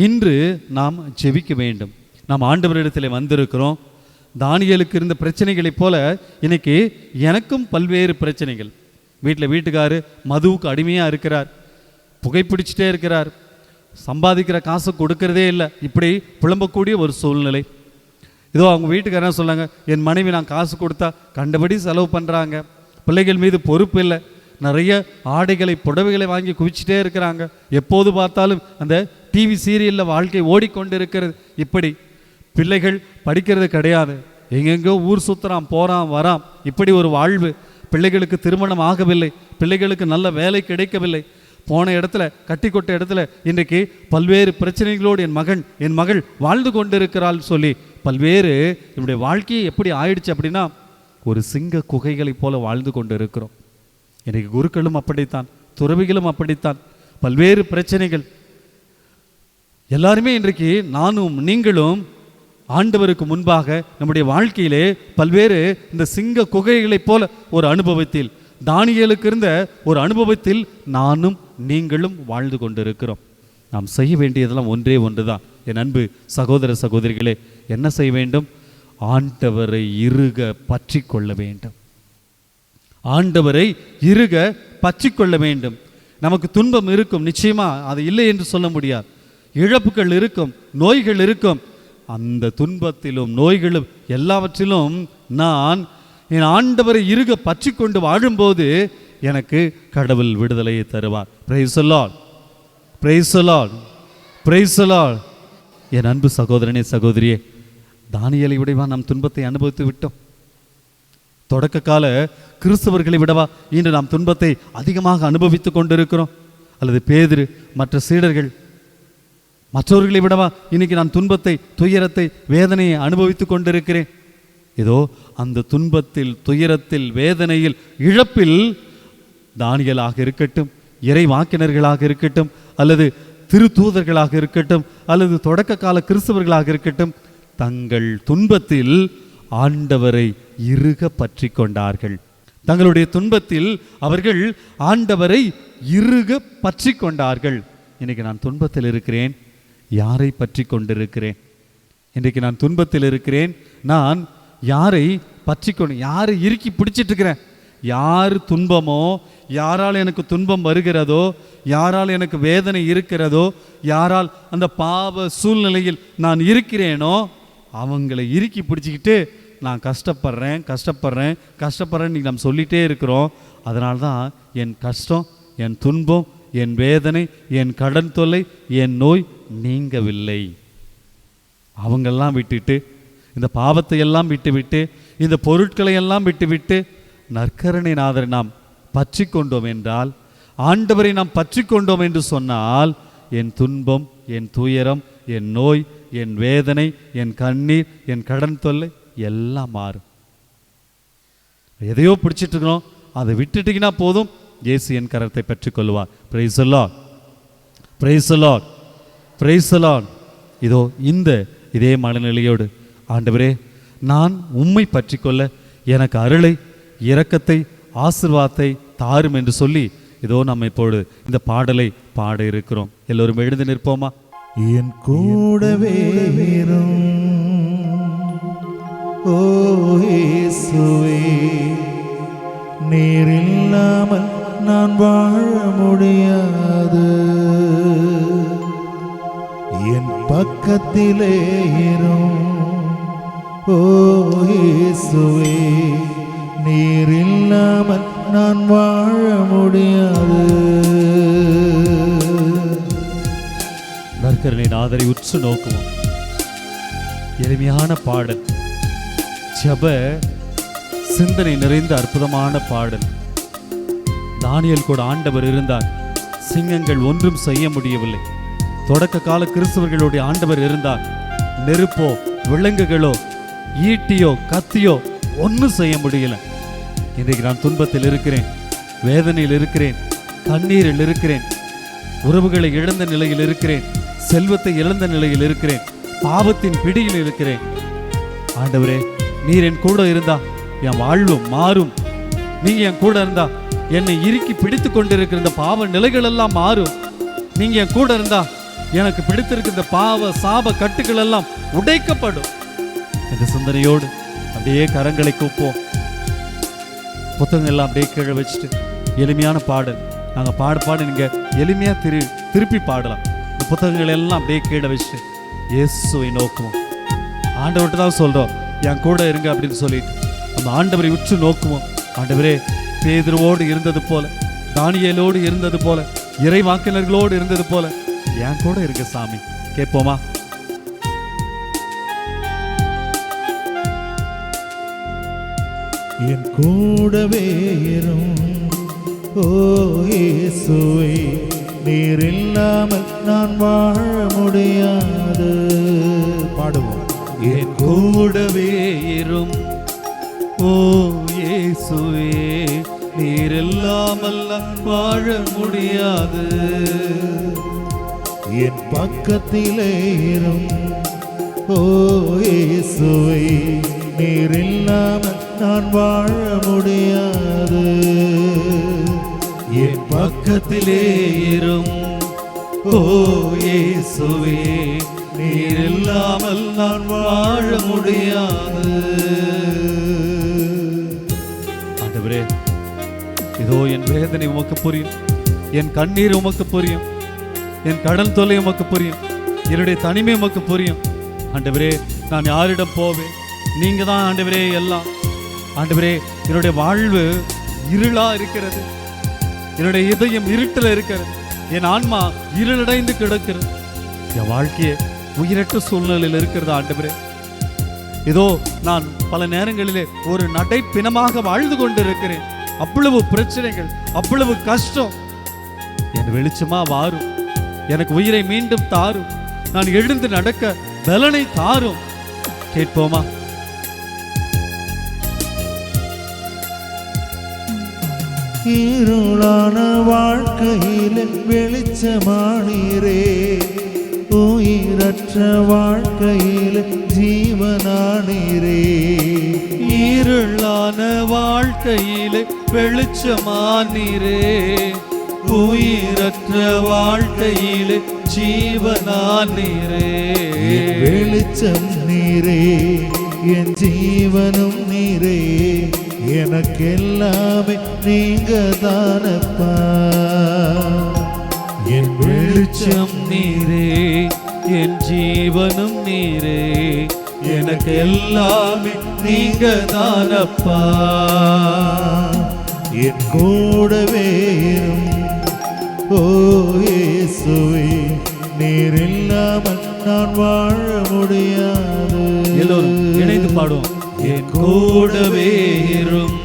இன்று நாம் ஜெபிக்க வேண்டும். நாம் ஆண்டவரிடத்தில் வந்திருக்கிறோம். தானியேலுக்கு இருந்த பிரச்சனைகளைப் போல இன்னைக்கு எனக்கும் பல்வேறு பிரச்சனைகள். வீட்டுக்காரு மதுவுக்கு அடிமையாக இருக்கிறார், புகைப்பிடிச்சிட்டே இருக்கிறார், சம்பாதிக்கிற காசு கொடுக்கறதே இல்லை, இப்படி புலம்பக்கூடிய ஒரு சூழ்நிலை. ஏதோ அவங்க வீட்டுக்காரன் சொன்னாங்க, என் மனைவி நான் காசு கொடுத்தா கண்டபடி செலவு பண்ணுறாங்க, பிள்ளைகள் மீது பொறுப்பு இல்லை. நிறைய ஆடைகளை புடவைகளை வாங்கி குவிச்சிட்டே இருக்கிறாங்க. எப்போது பார்த்தாலும் அந்த டிவி சீரியலில் வாழ்க்கை ஓடிக்கொண்டு இருக்கிறது. இப்படி பிள்ளைகள் படிக்கிறது கிடையாது. எங்கெங்கோ ஊர் சுற்றுறான், போகிறான், வரான். இப்படி ஒரு வாழ்வு. பிள்ளைகளுக்கு திருமணம் ஆகவில்லை, பிள்ளைகளுக்கு நல்ல வேலை கிடைக்கவில்லை. போன இடத்துல, கட்டி கொட்ட இடத்துல இன்றைக்கு பல்வேறு பிரச்சனைகளோடு என் மகள் வாழ்ந்து கொண்டிருக்கிறாள் சொல்லி பல்வேறு என்னுடைய வாழ்க்கையை எப்படி ஆயிடுச்சு அப்படின்னா, ஒரு சிங்க குகைகளைப் போல வாழ்ந்து கொண்டு இருக்கிறோம். இன்றைக்கு குருக்களும் அப்படித்தான், துறவிகளும் அப்படித்தான். பல்வேறு பிரச்சனைகள். எல்லாருமே இன்றைக்கு நானும் நீங்களும் ஆண்டவருக்கு முன்பாக நம்முடைய வாழ்க்கையிலே பல்வேறு இந்த சிங்க குகைகளைப் போல ஒரு அனுபவத்தில், தானியேலுக்கு இருந்த ஒரு அனுபவத்தில் நானும் நீங்களும் வாழ்ந்து கொண்டிருக்கிறோம். நாம் செய்ய வேண்டியதெல்லாம் ஒன்றே ஒன்றுதான். என் அன்பு சகோதர சகோதரிகளே, என்ன செய்ய வேண்டும்? ஆண்டவரை இறுக பற்றி கொள்ள வேண்டும். ஆண்டவரை இறுக பற்றி கொள்ள வேண்டும். நமக்கு துன்பம் இருக்கும், நிச்சயமா அது இல்லை என்று சொல்ல முடியாது. இழப்புகள் இருக்கும், நோய்கள் இருக்கும். அந்த துன்பத்திலும் நோய்களும் எல்லாவற்றிலும் நான் என் ஆண்டவரை இறுக பற்றி கொண்டு வாழும்போது எனக்கு கடவுள் விடுதலையை தருவார். Praise the Lord, praise the Lord, praise the Lord. என் அன்பு சகோதரனே சகோதரியே, தானியேலை விடவா நாம் துன்பத்தை அனுபவித்து விட்டோம்? தொடக்க கால கிறிஸ்தவர்களை விடவா இன்று நாம் துன்பத்தை அதிகமாக அனுபவித்து கொண்டிருக்கிறோம்? அல்லது பேதுரு, மற்ற சீடர்கள், மற்றவர்களை விடவா இன்னைக்கு நான் துன்பத்தை, துயரத்தை, வேதனையை அனுபவித்து கொண்டிருக்கிறேன்? ஏதோ அந்த துன்பத்தில், துயரத்தில், வேதனையில், இழப்பில் தானியேலாக இருக்கட்டும், இறை வாக்கினர்களாக இருக்கட்டும், அல்லது திருத்தூதர்களாக இருக்கட்டும், அல்லது தொடக்க கால கிறிஸ்தவர்களாக இருக்கட்டும், தங்கள் துன்பத்தில் ஆண்டவரை இறுக பற்றி கொண்டார்கள். தங்களுடைய துன்பத்தில் அவர்கள் ஆண்டவரை இறுக பற்றி கொண்டார்கள். இன்னைக்கு நான் துன்பத்தில் இருக்கிறேன், யாரை பற்றி கொண்டிருக்கிறேன்? இன்றைக்கு நான் துன்பத்தில் இருக்கிறேன், நான் யாரை பற்றி கொண்டு, யாரை இறுக்கி பிடிச்சிட்டு இருக்கிறேன்? யார் துன்பமோ, யாரால் எனக்கு துன்பம் வருகிறதோ, யாரால் எனக்கு வேதனை இருக்கிறதோ, யாரால் அந்த பாவ சூழ்நிலையில் நான் இருக்கிறேனோ, அவங்களை இறுக்கி பிடிச்சிக்கிட்டு நான் கஷ்டப்படுறேன் கஷ்டப்படுறேன் கஷ்டப்படுறேன்னு நாம் சொல்லிகிட்டே இருக்கிறோம். அதனால தான் என் கஷ்டம், என் துன்பம், என் வேதனை, என் கடன் தொல்லை, என் நோய் நீங்கவில்லை. அவங்கெல்லாம் விட்டுட்டு, இந்த பாவத்தை எல்லாம் விட்டுவிட்டு, இந்த பொருட்களை எல்லாம் விட்டுவிட்டு நற்கருணை நாதரை நாம் பற்றி கொண்டோம் என்றால், ஆண்டவரை நாம் பற்றி கொண்டோம் என்று சொன்னால், என் துன்பம், என் துயரம், என் நோய், என் வேதனை, என் கண்ணீர், என் கடன் தொல்லை எல்லாம் மாறும். எதையோ பிடிச்சிட்டு இருக்கிறோம், அதை விட்டுட்டீங்கன்னா போதும், இயேசு என் கரத்தை பெற்றுக்கொள்வார். Praise the Lord, praise the Lord, praise the Lord. இதோ இதே மனநிலையோடு, ஆண்டவரே நான் உம்மை பற்றி கொள்ள எனக்கு அருளை, இரக்கத்தை, ஆசீர்வாதத்தை தாரும் என்று சொல்லி இதோ நம்ம இப்போது இந்த பாடலை பாட இருக்கிறோம். எல்லோரும் எழுந்து நிற்போமா? என் கூடவே இரும் ஓ இயேசுவே, நீர் இல்லாமல் நான் வாழ முடியாது. என் பக்கத்திலே இரும் ஓ இயேசுவே, நீர் இல்லாமல் நான் வாழ முடியாது. நற்கருணை நாதரை உற்று நோக்குவோம். எளிமையான பாடல், ஜெப சிந்தனை நிறைந்த அற்புதமான பாடல். தானியேல் கூட ஆண்டவர் இருந்தார், சிங்கங்கள் ஒன்றும் செய்ய முடியவில்லை. தொடக்க கால கிறிஸ்தவர்களுடைய ஆண்டவர் இருந்தார். நெருப்போ, விலங்குகளோ, ஈட்டியோ, கத்தியோ ஒன்றும் செய்ய முடியல. இன்றைக்கு நான் துன்பத்தில் இருக்கிறேன், வேதனையில் இருக்கிறேன், கண்ணீரில் இருக்கிறேன், உறவுகளை இழந்த நிலையில் இருக்கிறேன், செல்வத்தை இழந்த நிலையில் இருக்கிறேன், பாவத்தின் பிடியில் இருக்கிறேன். ஆண்டவரே, நீர் என் கூட இருந்தா என் வாழ்வும் மாறும். நீங்க என் கூட இருந்தா என்னை இறுக்கி பிடித்து கொண்டிருக்கிற இந்த பாவ நிலைகள் எல்லாம் மாறும். நீங்க என் கூட இருந்தா எனக்கு பிடித்திருக்கிற இந்த பாவ சாப கட்டுகள் எல்லாம் உடைக்கப்படும். இந்த சிந்தனையோடு அப்படியே கரங்களை கூப்போம். புத்தகங்கள் எல்லாம் அப்படியே கீழே வச்சுட்டு, எளிமையான பாடல் நாங்கள் பாட நீங்க எளிமையா திருப்பி பாடலாம். இந்த புத்தகங்கள் எல்லாம் அப்படியே கீழே வச்சுட்டு இயேசுவை நோக்குவோம். ஆண்டவர்கிட்ட தான் சொல்றோம், என் கூட இருங்க அப்படின்னு சொல்லிட்டு அந்த ஆண்டவரை உற்று நோக்குவோம். ஆண்டவரே, பேதுருவோடு இருந்தது போல, தானியேலோடு இருந்தது போல, இறைவாக்கினர்களோடு இருந்தது போல என் கூட இருக்க சாமி. கேட்போமா? என் கூடவே இரும் ஓ இயேசுவே, நீர் இல்லாமல் நான் வாழ முடியாது. பாடுவோம். என் கூடவே இரும் ஓ இயேசுவே, நீர் இல்லாமல் நான் வாழ முடியாது. என் பக்கத்திலே இரும் ஓ இயேசுவே, நீர் இல்லாமல் நான் வாழ முடியாது. என் பக்கத்திலே இரும் ஓ இயேசுவே, நீர் இல்லாமல் நான் வாழ முடியாது. ஆண்டவரே, இதோ என் வேதனை உமக்கு புரியும், என் கண்ணீர் உமக்கு புரியும், என் கடன் தொல்லை உமக்கு புரியும், என்னுடைய தனிமை உமக்கு புரியும். ஆண்டவரே, நான் யாரிடம் போவேன்? நீங்க தான் ஆண்டவரே எல்லாம். ஆண்டவரே, என்னுடைய வாழ்வு இருளா இருக்கிறது, என்னுடைய இதயம் இருட்டில் இருக்கிறது, என் ஆன்மா இருளடைந்து கிடக்கிறது, என் வாழ்க்கையே உயிரற்ற சூழ்நிலையில் இருக்கிறது. ஆண்டவரே, இதோ நான் பல நேரங்களிலே ஒரு நடைப்பிணமாக வாழ்ந்து கொண்டிருக்கிறேன். அவ்வளவு பிரச்சனைகள், அவ்வளவு கஷ்டம். என் வெளிச்சமா வாரும், எனக்கு உயிரை மீண்டும் தாரும், நான் எழுந்து நடக்க பலனை தாரும். கேட்போமா? இருளான வாழ்க்கையில் வெளிச்சமானீரே, உயிரற்ற வாழ்க்கையில் ஜீவனானீரே. இருளான வாழ்க்கையில் வெளிச்சமானீரே, உயிரற்ற வாழ்க்கையில் ஜீவனானீரே. வெளிச்சம் நீரே, என் ஜீவனும் நீரே, எனக்கு எல்லாமே நீங்க தானப்பா. என் வெளிச்சம் நீரே, என் ஜீவனும் நீரே, எனக்கு எல்லாமே நீங்க தானப்பா. என் கூடவே இரும் ஓ இயேசுவே, நீர் இல்லாமல் நான் வாழ முடியாது. எல்லோரும் இணைந்து பாடுவோம். என் கூடவே இரும்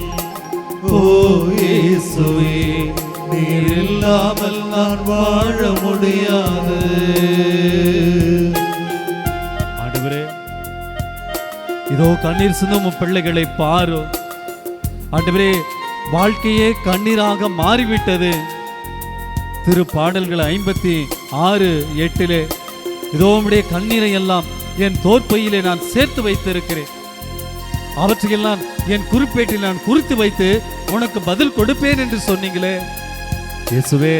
ஓ இயேசுவே, நீர் இல்லாமல் நான் வாழ முடியாது. ஆண்டவரே, இதோ கண்ணீர் சிந்தும் பிள்ளைகளை பாரு. ஆண்டவரே, வாழ்க்கையே கண்ணீராக மாறிவிட்டது. திருப்பாடல்கள் 56:8 இதோ உம்முடைய கண்ணீரை எல்லாம் என் தோற்பையிலே நான் சேர்த்து வைத்திருக்கிறேன், அவற்றையெல்லாம் என் குறிப்பேட்டில் நான் குறித்து வைத்து உனக்கு பதில் கொடுப்பேன் என்று சொன்னீங்களே. இயேசுவே,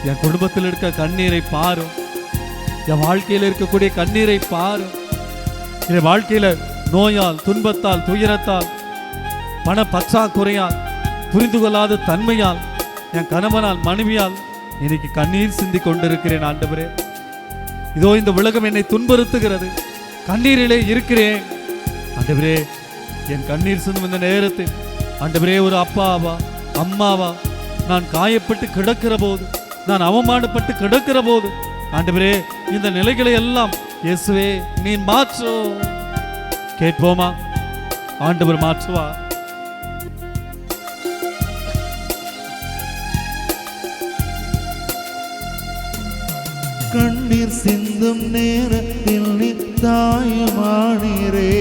என் குடும்பத்தில் இருக்க கண்ணீரை பாரும், என் வாழ்க்கையில் இருக்கக்கூடிய கண்ணீரை பாரும். என் வாழ்க்கையில நோயால், துன்பத்தால், துயரத்தால், பண பற்றாக்குறையால், புரிந்து கொள்ளாத தன்மையால், என் கணவனால், மனைவியால் இன்னைக்கு கண்ணீர் சிந்தி கொண்டிருக்கிறேன். ஆண்டவரே, இதோ இந்த உலகம் என்னை துன்புறுத்துகிறது, கண்ணீரிலே இருக்கிறேன். ஆண்டவரே, என் கண்ணீர் சிந்தும் இந்த நேரத்தில் ஆண்டவரே, ஒரு அப்பாவா அம்மாவா நான் காயப்பட்டு கிடக்கிற போது, நான் அவமானப்பட்டு கிடக்கிற போது, ஆண்டவரே, இந்த நிலைகளை எல்லாம் இயேசுவே நீ மாற்று. கேட்போமா? ஆண்டவர் மாற்றுவா. கண்ணீர் சிந்தும் நேரத்தில் நீ தாயுமானீரே,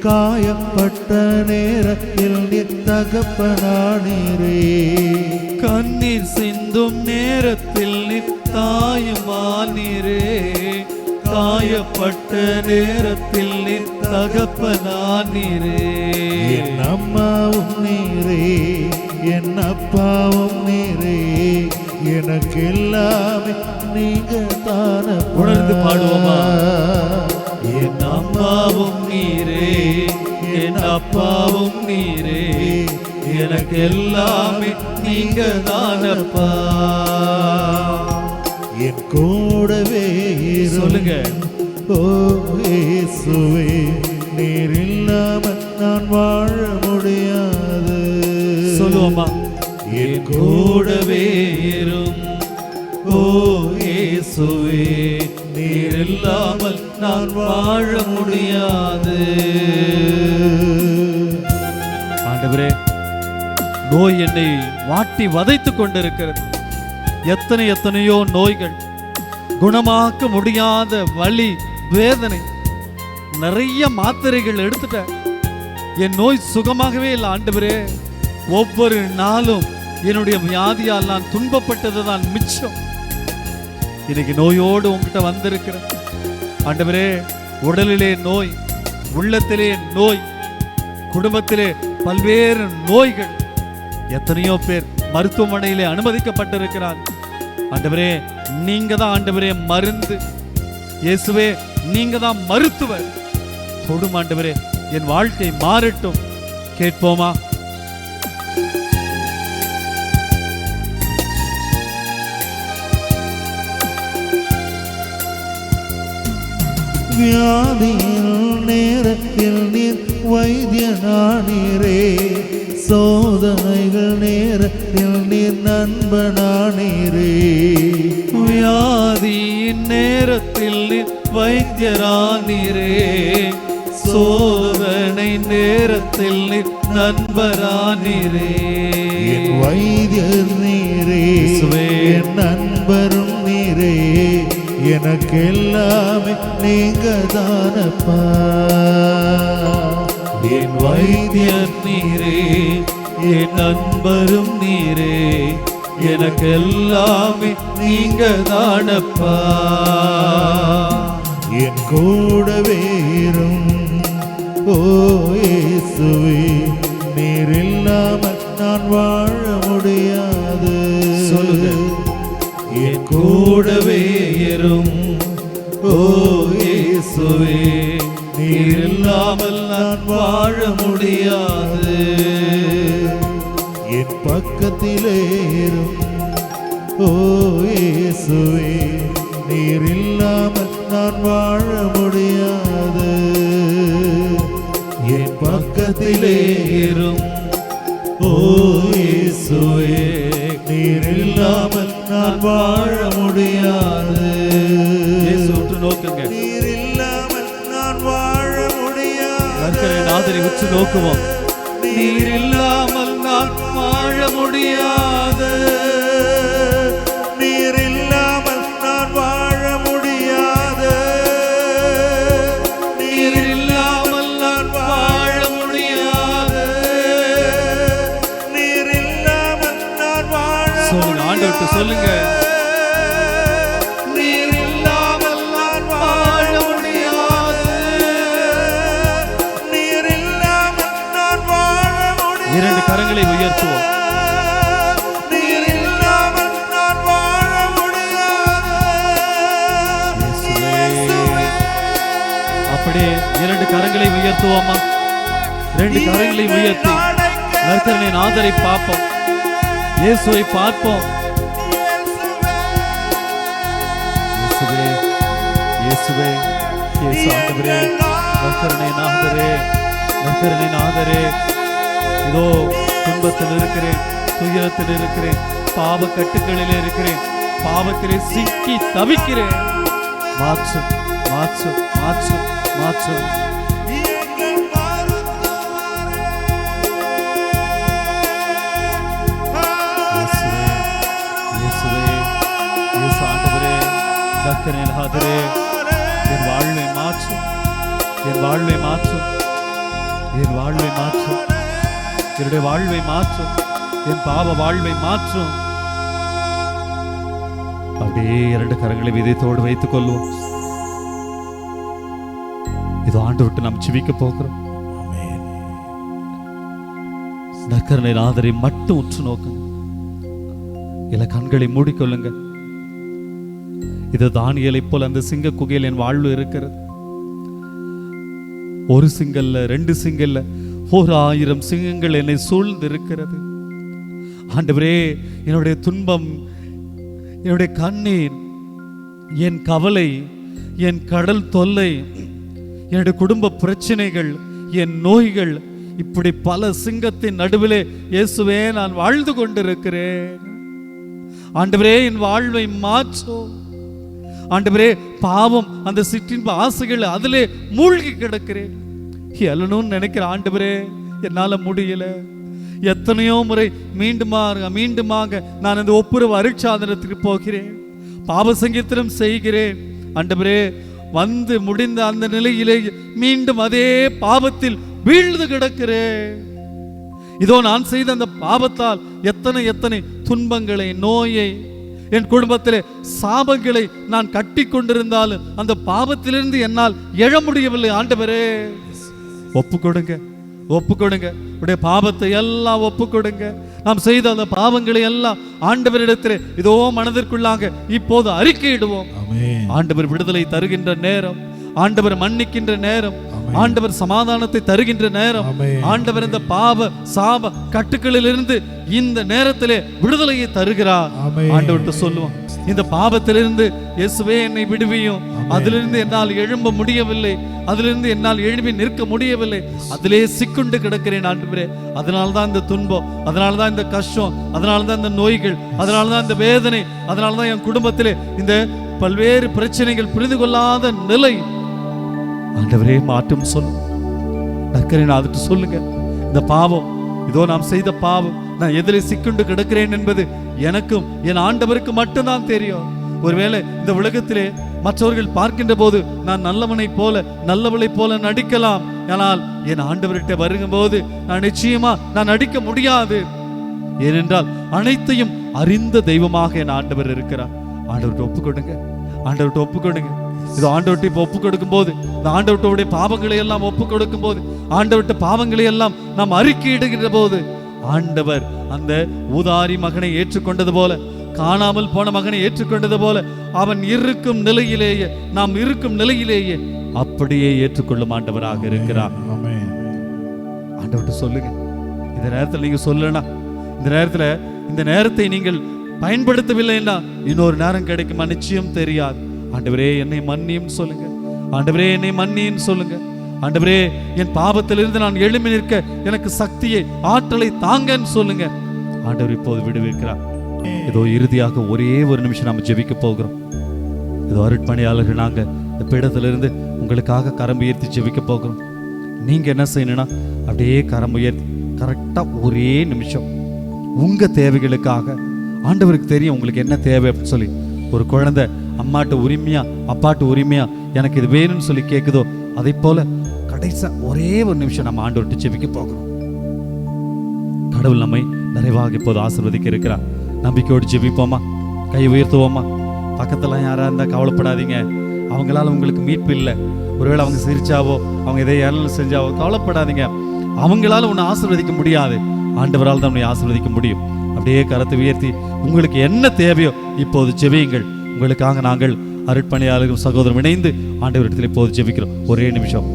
காயப்பட்ட நேரத்தில் நீ தகப்பனானீரே. கண்ணீர் சிந்தும் நேரத்தில் நீ தாயுமானீரே, காயப்பட்ட நேரத்தில் நீ தகப்பனானீரே. என் அம்மாவும் நீரே, என் அப்பாவும் நீரே, எனக்கு எல்லாமே நீங்க தான. உணர்ந்து பாடுவோமா? என் அம்மாவும் நீரே, என் அப்பாவும் நீரே, எனக்கு எல்லாமே நீங்க தானப்பா. என் கூடவே சொல்லுங்க. ஓ இயேசுவே, நீர் இல்லாமல் நான் வாழ முடியாது. சொல்லு பேசுவோமா? என் கூடவே இரும் ஓ இயேசுவே, நீர் இல்லாமல் நான் வாழ முடியாது. ஆண்டவரே, நோய் என்னை வாட்டி வதைத்துக் கொண்டிருக்கிறது. எத்தனையோ நோய்கள், குணமாக்க முடியாத வலி, வேதனை, நிறைய மாத்திரைகள் எடுத்துட்டேன். என் நோய் சுகமாகவே இல்லை ஆண்டவரே. ஒவ்வொரு நாளும் என்னுடைய வியாதியால் நான் துன்பப்பட்டது தான் மிச்சம். இன்னைக்கு நோயோடு உங்ககிட்ட வந்திருக்கிறேன் ஆண்டவரே. உடலிலே நோய், உள்ளத்திலே நோய், குடும்பத்திலே பல்வேறு நோய்கள். எத்தனையோ பேர் மருத்துவமனையிலே அனுமதிக்கப்பட்டிருக்கிறார். ஆண்டவரே, நீங்க தான் ஆண்டவரே மருந்து. இயேசுவே, நீங்க தான் மருத்துவர். தொடும் ஆண்டவரே, என் வாழ்க்கை மாறட்டும். கேட்போமா? வியாதியில் நேரத்தில் நீர் வைத்தியனானீரே, சோதனைகள் நேரத்தில் நீர் நண்பனானீரே. வியாதியின் நேரத்தில் நீர் வைத்தியரானீரே, சோதனை நேரத்தில் நீர் நண்பரானீரே. என் வைத்தியர் நீரே, என் நண்பரும் நீரே, எனக்கு எல்லாமே நீங்க தானப்பா. என் வைத்தியர் நீரே, என் நண்பரும் நீரே, எனக்கு எல்லாமே நீங்க தானப்பா. என் கூடவே இரும் ஓ இயேசுவே, நீர் இல்லாமல் நான் வாழ முடியாது. சொல்லுங்க. என் கூடவே இரும் ஓ இயேசுவே, நீர் இல்லாமல் நான் வாழ முடியாது. என் பக்கத்திலே இரும் ஓ இயேசுவே, நீர் இல்லாமல் நான் வாழ முடியாது. என் பக்கத்திலே இரும் ஓ இயேசுவே, நீர் இல்லாமல் நான் வாழ முடியாது. உற்று நோக்குங்க. நீர் இல்லாமல் நான் வாழ முடியாது. நாதரை உற்று நோக்குவோம். நீர் இல்லாமல் நான் வாழ முடியாது. நீர் இல்லாமல் நான் வாழ முடியாது. நீர் இல்லாமல் நான் வாழ முடியாது. நீர் இல்லாமல் நான் வாழ சொல்லுங்க, ஆண்டவர்கிட்ட சொல்லுங்க. நீர் இல்லாமல் நான் வாழ முடியாது. நீர் இல்லாமல் நான் வாழ முடியாது. இரண்டு கரங்களை உயர்த்துவோம். நீர் இல்லாமல் நான் வாழ முடியாது. அப்படியே இரண்டு கரங்களை உயர்த்துவோமா? ரெண்டு கரங்களை உயர்த்தி நற்கரனை நாதரை பார்ப்போம், இயேசுவை பார்ப்போம். இயேசுவே, இயேசுவே, இயேசு ஆண்டவரே, நற்கரனை நாதரே, நற்கரனை நாதரே. இதோ துன்பத்தில் இருக்கிறேன், துயரத்தில் இருக்கிறேன், பாவ கட்டுக்களில் இருக்கிறேன், பாவத்திலே சிக்கி தவிக்கிறேன். மாற்றும், மாற்றும், மாற்றும், மாற்றும். என் வாழ்வை மாற்றும், என் வாழ்வை மாற்றும், என் வாழ்வை மாற்றும், என்னுடைய வாழ்வை மாற்றும், என் பாவ வாழ்வை மாற்றும். அப்படியே இரண்டு கரங்களை விதைத்தோடு வைத்துக் கொள்வோம். இது ஆண்டு விட்டு நாம் ஜெபிக்க போகிறோம். நற்கருணை நாதரை மட்டும் உற்று நோக்குங்க. இல்ல கண்களை மூடிக்கொள்ளுங்க. இது தானியேலை போல் அந்த சிங்க குகையில் என் வாழ்வு இருக்கிறது. ஒரு சிங்கல்ல, ரெண்டு சிங்கல்ல, 1000 சிங்கங்கள் என்னை சூழ்ந்து இருக்கிறது. ஆண்டவரே, என்னுடைய துன்பம், என்னுடைய கண்ணீர், என் கவலை, என் கடல் தொல்லை, என்னுடைய குடும்ப பிரச்சனைகள், என் நோய்கள் இப்படி பல சிங்கத்தின் நடுவிலே இயேசுவே நான் வாழ்ந்து கொண்டிருக்கிறேன். ஆண்டவரே என் வாழ்வை மாற்றும். ஆண்டவரே பாவம் அந்த சிற்றின்ப ஆசைகள் அதிலே மூழ்கி கிடக்கிறேன். எழணும்னு நினைக்கிற ஆண்டவரே என்னால முடியல. எத்தனையோ முறை மீண்டுமாக நான் அந்த ஒப்புரவு அருட்சாதனத்துக்கு போகிறேன், பாவ சங்கீர்த்தனம் செய்கிறேன். ஆண்டவரே வந்து முடிந்த அந்த நிலையிலே மீண்டும் அதே பாவத்தில் வீழ்ந்து கிடக்கிறேன். இதோ நான் செய்த அந்த பாவத்தால் எத்தனை துன்பங்களை, நோயை, என் குடும்பத்திலே சாபங்களை நான் கட்டி கொண்டிருந்தாலும் அந்த பாவத்திலிருந்து என்னால் எழ முடியவில்லை. ஆண்டவரே ஒப்பு கொடுங்க உடைய பாவத்தை எல்லாம் ஒப்பு கொடுங்க. நாம் செய்த அந்த பாவங்களை எல்லாம் ஆண்டவரிடத்திலே இதோ மனதிற்குள்ளாக இப்போது அறிக்கையிடுவோம். ஆண்டவர் விடுதலை தருகின்ற நேரம், ஆண்டவர் மன்னிக்கின்ற நேரம், ஆண்டவர் சமாதானத்தை தருகின்ற நேரம், ஆண்டவர் இந்த பாவ சாப கட்டுக்களில் இருந்து இந்த நேரத்திலே விடுதலையை தருகிறார். ஆண்டவர்கிட்ட சொல்லுவோம், இந்த பாவத்திலிருந்து இயேசுவே என்னை விடுவியும், அதிலிருந்து என்னால் எழும்ப முடியவில்லை, அதிலிருந்து என்னால் எழுப்பி நிற்க முடியவில்லை, அதிலே சிக்குண்டு கிடக்கிறேன் ஆண்டவரே. அதனால்தான் இந்த துன்பம், அதனால்தான் இந்த கஷ்டம், அதனால்தான் இந்த நோய்கள், அதனால்தான் இந்த வேதனை, அதனால்தான் என் குடும்பத்திலே இந்த பல்வேறு பிரச்சனைகள், புரிந்து கொள்ளாத நிலை. ஆண்டவரே மாற்றம் சொல்லுங்க, அதுக்கு சொல்லுங்க. இந்த பாவம், இதோ நாம் செய்த பாவம், நான் எதிலே சிக்குண்டு கிடக்கிறேன் என்பது எனக்கும் என் ஆண்டவருக்கு மட்டும்தான் தெரியும். ஒருவேளை இந்த உலகத்திலே மற்றவர்கள் பார்க்கின்ற போது நான் நல்லவனை போல நல்லவளை போல நடிக்கலாம். ஆனால் என் ஆண்டவர்கிட்ட வரும்போது நான் நிச்சயமா நான் நடிக்க முடியாது. ஏனென்றால் அனைத்தையும் அறிந்த தெய்வமாக என் ஆண்டவர் இருக்கிறார். ஆண்டவர்கிட்ட ஒப்பு கொடுங்க, ஆண்டவர்கிட்ட ஒப்பு கொடுங்க. இது ஆண்டவர்கிட்ட இப்போ ஒப்பு கொடுக்கும் போது, இந்த ஆண்டவர்கிட்ட பாவங்களை எல்லாம் ஒப்பு கொடுக்கும் போது, ஆண்டவர்கிட்ட பாவங்களை எல்லாம் நாம் அறிக்கையிடுகின்ற போது, ஆண்டவர் அந்த ஊதாரி மகனை ஏற்றுக்கொண்டது போல, காணாமல் போன மகனை ஏற்றுக்கொண்டது போல, அவன் இருக்கும் நிலையிலேயே, நாம் இருக்கும் நிலையிலேயே அப்படியே ஏற்றுக்கொள்ளும் ஆண்டவராக இருக்கிறார். ஆண்டவர்கிட்ட சொல்லுங்க. இந்த நேரத்தில் நீங்க சொல்லனா, இந்த நேரத்தை நீங்கள் பயன்படுத்தவில்லைன்னா இன்னொரு நேரம் கிடைக்குமா நிச்சயம் தெரியாது. ஆண்டவரே என்னை மன்னியும் சொல்லுங்க, ஆண்டவரே என்னை மன்னியும் சொல்லுங்க, ஆண்டவரே என் பாவத்திலிருந்து நான் எழும்பி நிற்க எனக்கு சக்தியை, ஆற்றலை தாங்கன்னு சொல்லுங்க. ஆண்டவர் இப்போது விடுவிக்கிறார். ஏதோ இறுதியாக ஒரே ஒரு நிமிஷம் நம்ம ஜெபிக்க போகிறோம். ஏதோ அருட்பணியாளர்கள் நாங்க இந்த பீடத்திலிருந்து உங்களுக்காக கரம் உயர்த்தி ஜெபிக்க போகிறோம். நீங்க என்ன செய்யணும்னா அப்படியே கரம் உயர்த்தி கரெக்டா ஒரே நிமிஷம் உங்க தேவைகளுக்காக, ஆண்டவருக்கு தெரியும் உங்களுக்கு என்ன தேவை அப்படின்னு சொல்லி. ஒரு குழந்தை அம்மாட்ட உரிமையா அப்பாட்ட உரிமையா எனக்கு இது வேணும்னு சொல்லி கேட்குதோ, அதை போல கடைசியா ஒரே ஒரு நிமிஷம் நம்ம ஆண்டவர்கிட்ட ஜெபிக்க போகிறோம். கடவுள் நம்மை நிறைவாக இப்போது ஆசீர்வதிக்க இருக்கிறார். நம்பிக்கையோடு ஜெபிப்போமா, கை உயர்த்துவோமா. பக்கத்துல யாரா இருந்தா கவலைப்படாதீங்க, அவங்களால உங்களுக்கு மீட்பு இல்லை. ஒருவேளை அவங்க சிரிச்சாவோ, அவங்க எதை ஏழல் செஞ்சாவோ கவலைப்படாதீங்க. அவங்களால உன்னை ஆசீர்வதிக்க முடியாது, ஆண்டவரால் தான் உன்னை ஆசீர்வதிக்க முடியும். அப்படியே கரத்தை உயர்த்தி உங்களுக்கு என்ன தேவையோ இப்போது ஜெபியுங்கள். உங்களுக்காக நாங்கள் அருட்பணியாளர்கள் சகோதரர் இணைந்து ஆண்டவரிடத்தில் இப்போது ஜெபிக்கிறோம். ஒரே நிமிஷம்.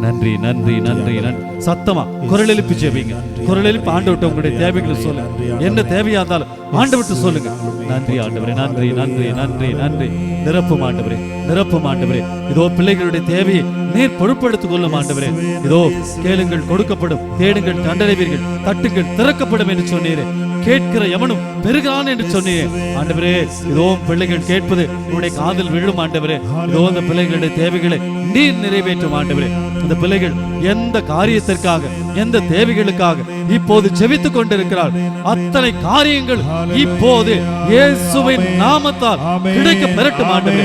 நன்றி நன்றி நன்றி நன்றி. சத்தமா குரல் எழுப்பி ஜெபிங்க, குரல் எழுப்பி ஆண்டவர்கிட்ட உங்களுடைய தேவைகளை சொல்லுங்க. என்ன தேவையா இருந்தாலும் ஆண்டவர்கிட்ட சொல்லுங்க. நன்றி ஆண்டவரே, நன்றி நன்றி நன்றி நன்றி. நிரப்பும் ஆண்டவரே, நிரப்பும் ஆண்டவரே. இதோ பிள்ளைகளுடைய தேவையை நீர் பொறுப்படுத்திக் கொள்ளும் ஆண்டவரே. இதோ கேளுங்கள் கொடுக்கப்படும், தேடுங்கள் கண்டடைவீர்கள், தட்டுங்கள் திறக்கப்படும் என்று சொன்னீரே. கேட்கிற எவனும் பெருகான் என்று சொன்னீரே. ஆண்டவரே இதோ பிள்ளைகள் கேட்பது உன்னுடைய காதில் விழும் ஆண்டவரே. இதோ அந்த பிள்ளைகளுடைய தேவைகளை நீர் நிறைவேற்றும் ஆண்டவரே. அந்த பிள்ளைகள் எந்த காரியத்திற்காக, எந்த தேவைகளுக்காக இப்போது ஜெபித்துக் கொண்டிருக்கிறார், அத்தனை காரியங்கள் இப்போது இயேசுவின் நாமத்தால் கிடைக்க பெறட்டும் ஆண்டவரே.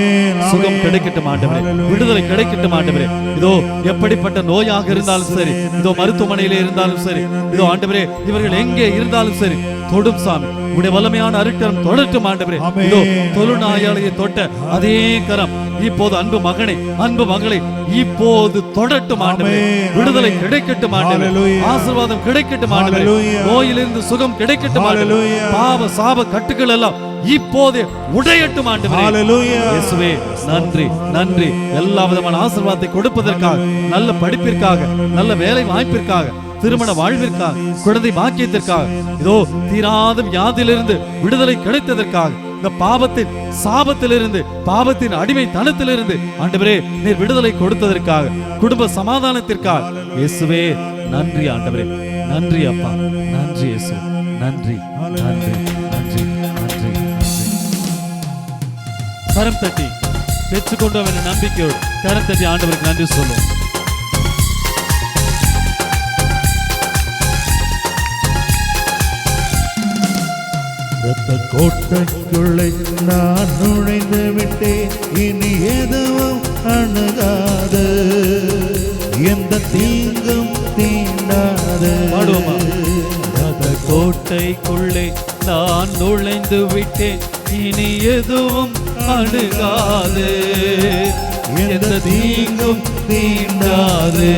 சுகம் கிடைக்கட்டும் ஆண்டவரே, விடுதலை கிடைக்கட்டும் ஆண்டவரே. இதோ எப்படிப்பட்ட நோயாக இருந்தாலும் சரி, இதோ மருத்துவமனையிலே இருந்தாலும் சரி, இதோ ஆண்டவரே இவர்கள் எங்கே இருந்தாலும் சரி, தொடும் சாமி உடைய வல்லமையான அருட்கரம் தொடட்டும் ஆண்டவரே. இதோ தொழுநோயாளியை தொட்ட அதே கரம் இப்போது அன்பு மகனை, அன்பு மகளை இப்போது தொடட்டும் ஆண்டவரே. விடுதலை கிடைக்கட்டும் ஆண்டவரே, ஆசீர்வாதம் கிடைக்கட்டும் ஆண்டவரே, நோயிலிருந்து சுகம் கிடைக்கட்டும் ஆண்டவரே, பாவ சாப கட்டுகள் எல்லாம் இப்போது உடையட்டும் ஆண்டவரே. இயேசுவே நன்றி நன்றி. எல்லா விதமான ஆசீர்வாதத்தை கொடுப்பதற்காக, நல்ல படிப்பிற்காக, நல்ல வேலை வாய்ப்பிற்காக, திருமண வாழ்விற்காக, குழந்தை பாக்கியத்திற்காக, இதோ தீராத வியாதியிலிருந்து விடுதலை கிடைத்ததற்காக, இந்த பாவத்தின் சாபத்திலிருந்து, பாவத்தின் அடிமைத்தனத்திலிருந்து ஆண்டவரே நீர் விடுதலை கொடுத்ததற்காக, குடும்ப சமாதானத்திற்காக இயேசுவே நன்றி ஆண்டவரே. நன்றி அப்பா, நன்றி இயேசு, நன்றி நன்றி நன்றி நன்றி நன்றி. கரம் தட்டி பெற்றுக்கொண்டோம் என்ற நம்பிக்கையோடு கரம் தட்டி ஆண்டவருக்கு நன்றி சொல்லுவோம். இரத்த கோட்டைக்குள்ளே நான் நுழைந்து விட்டேன், இனி எதுவும் அணுகாது, எந்த தீங்கும் தீண்டாது. பாடுவோமா? இரத்த கோட்டைக்குள்ளே நான் நுழைந்து விட்டேன், இனி எதுவும் அணுகாது, எந்த தீங்கும் தீண்டாது.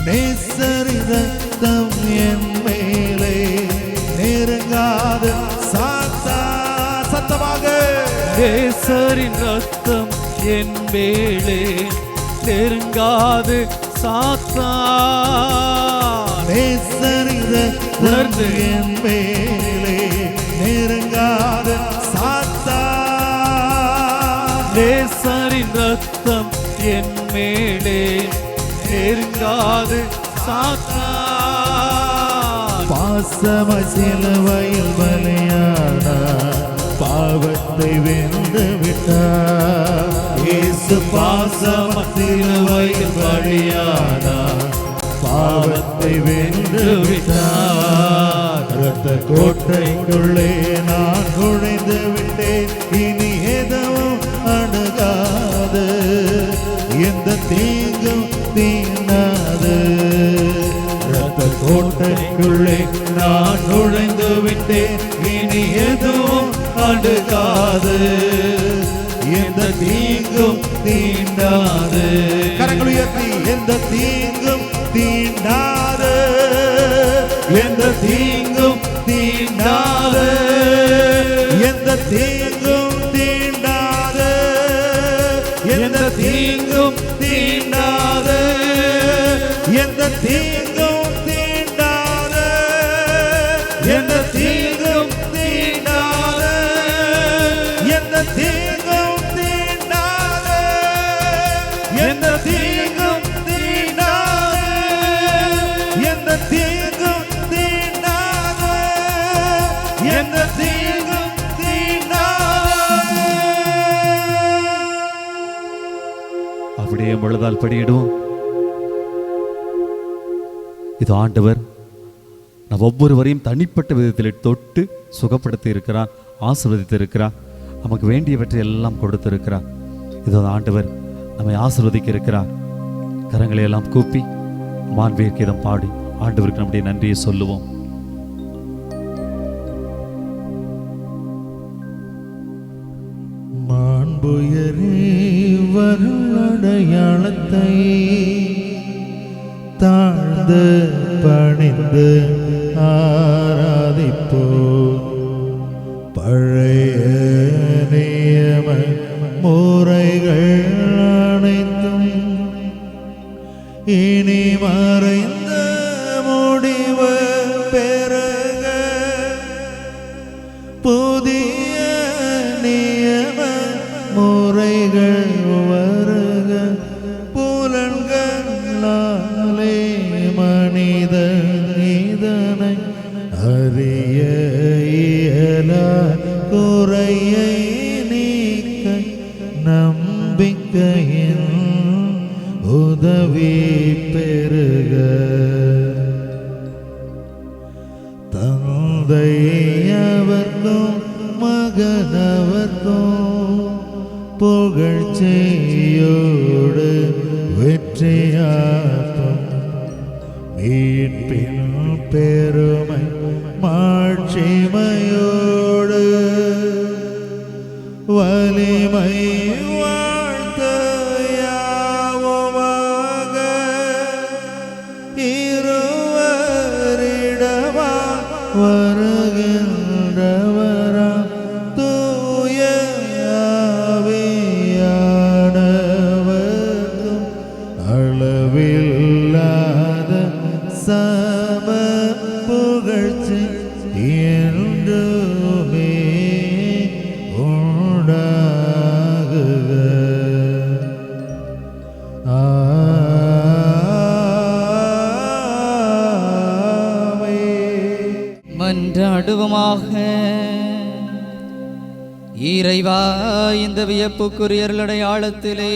நேசரின் ரத்தம் என் மேலே நெருங்காத சத்தமாக, நேசரின் ரத்தம் என் மேலே நெருங்காது சாத்தான். நேசரின் ரத்தம் என் மேலே நெருங்காத சாத்தான். நேசரின் ரத்தம் என் மேலே நெருங்காது சாத்தான். பாசம சிலுவையில் பலியானார், பாவத்தை வென்று விட்டார். இயேசு பாசம சிலுவையில் பலியானார், பாவத்தை வென்று விட்டார். இரத்த கோட்டைக்குள்ளே நான் நுழைந்து விட்டேன், இனி எதுவும் அணுகாது, எந்த தீங்கும் தீண்டாது. இரத்த கோட்டைக்குள்ளே நான் நுழைந்து விட்டேன், இனி எதுவும் அணுகாது, எந்த தீங்கும் தீண்டாது. கரங்கள் உயர்த்தி எந்த தீங்கும் தீண்டாது, எந்த தீங்கும் தீண்டாது, எந்த தீங்கும் தீண்டாது, எந்த தீங்கும் தீண்டாது, எந்த தீங்கும் தீண்டாது, எந்த தீங்கும் தீண்டாது, எந்த தீங்கும் தீண்டாது, எந்த தீங்கும் தீண்டாது, எந்த தீங்கும் தீண்டாது, எந்த தீங்கும் தீண்டாது. அப்படியே முழுதால் படியிடுவோம். இது ஆண்டவர் நம் ஒவ்வொருவரையும் தனிப்பட்ட விதத்தில் தொட்டு சுகப்படுத்தி இருக்கிறார், ஆசீர்வதித்து இருக்கிறார், நமக்கு வேண்டியவற்றை எல்லாம் கொடுத்திருக்கிறார். இது ஆண்டவர் நம்மை ஆசீர்வதிக்க இருக்கிறார். கரங்களை எல்லாம் கூப்பி மாண்பீர் கீதம் பாடி ஆண்டவருக்கு நம்முடைய நன்றியை சொல்லுவோம். மாண்புயரே வருளடையாளத்தை தாழ்ந்து பணிந்து ஆராதிப்போ, பழைய நியம முறைகள் அனைத்தும் இனி மறைந்த முடிவு பெறுக, புதிய நியம முறைகள் வருக. புலன்களாலே மனிதன் இதனை அறிய இயலா, குறையை நீக்க நம்பிக்கையின் உதவி பெறுக. தந்தையவர்க்கும் மகனவர்க்கும் புகழ்ச்சியோடு வெற்றியாற்றும் மீட்பின் பெருமை மாட்சிமையோடு வலிமை வாழ்த்து யாவுமாக இருவரிடமா வருகின்றவரா தூய ஆவியானவரே என்றுமே உண்டாகுக. ஆமென். மன்றாடுவோமாக. இறைவா, இந்த வியப்புக்குரிய அடையாளத்திலே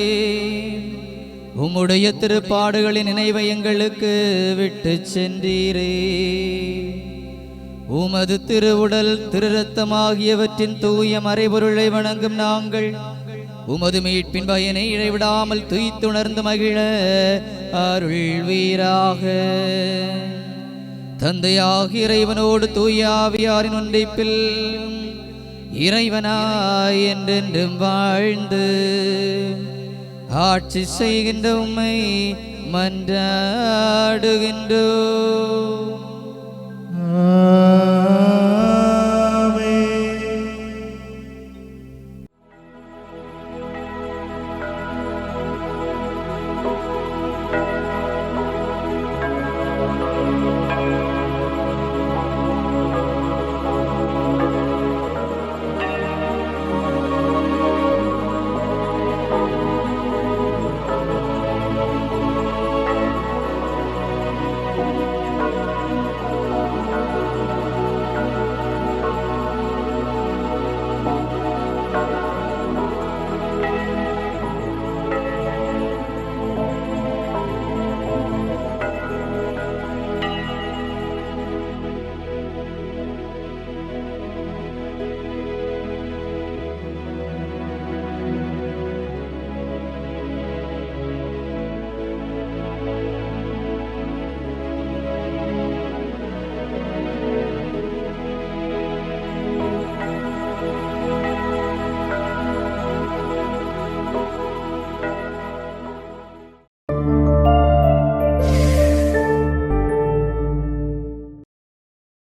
உம்முடைய திருப்பாடுகளின் நினைவை எங்களுக்கு விட்டு சென்றீரே. உமது திருவுடல் திரு இரத்தமாகியவற்றின் தூய மறைபொருளை வணங்கும் நாங்கள் உமது மீட்பின் பயனை இடைவிடாமல் துய்த்துணர்ந்து மகிழ அருள்வீராக. தந்தையாகிய இறைவனோடு தூய ஆவியாரின் ஒன்றைப்பில் இறைவனாய் என்றென்றும் வாழ்ந்து ஆட்சி செய்கின்ற உம்மை மன்றாடுகின்றோம்.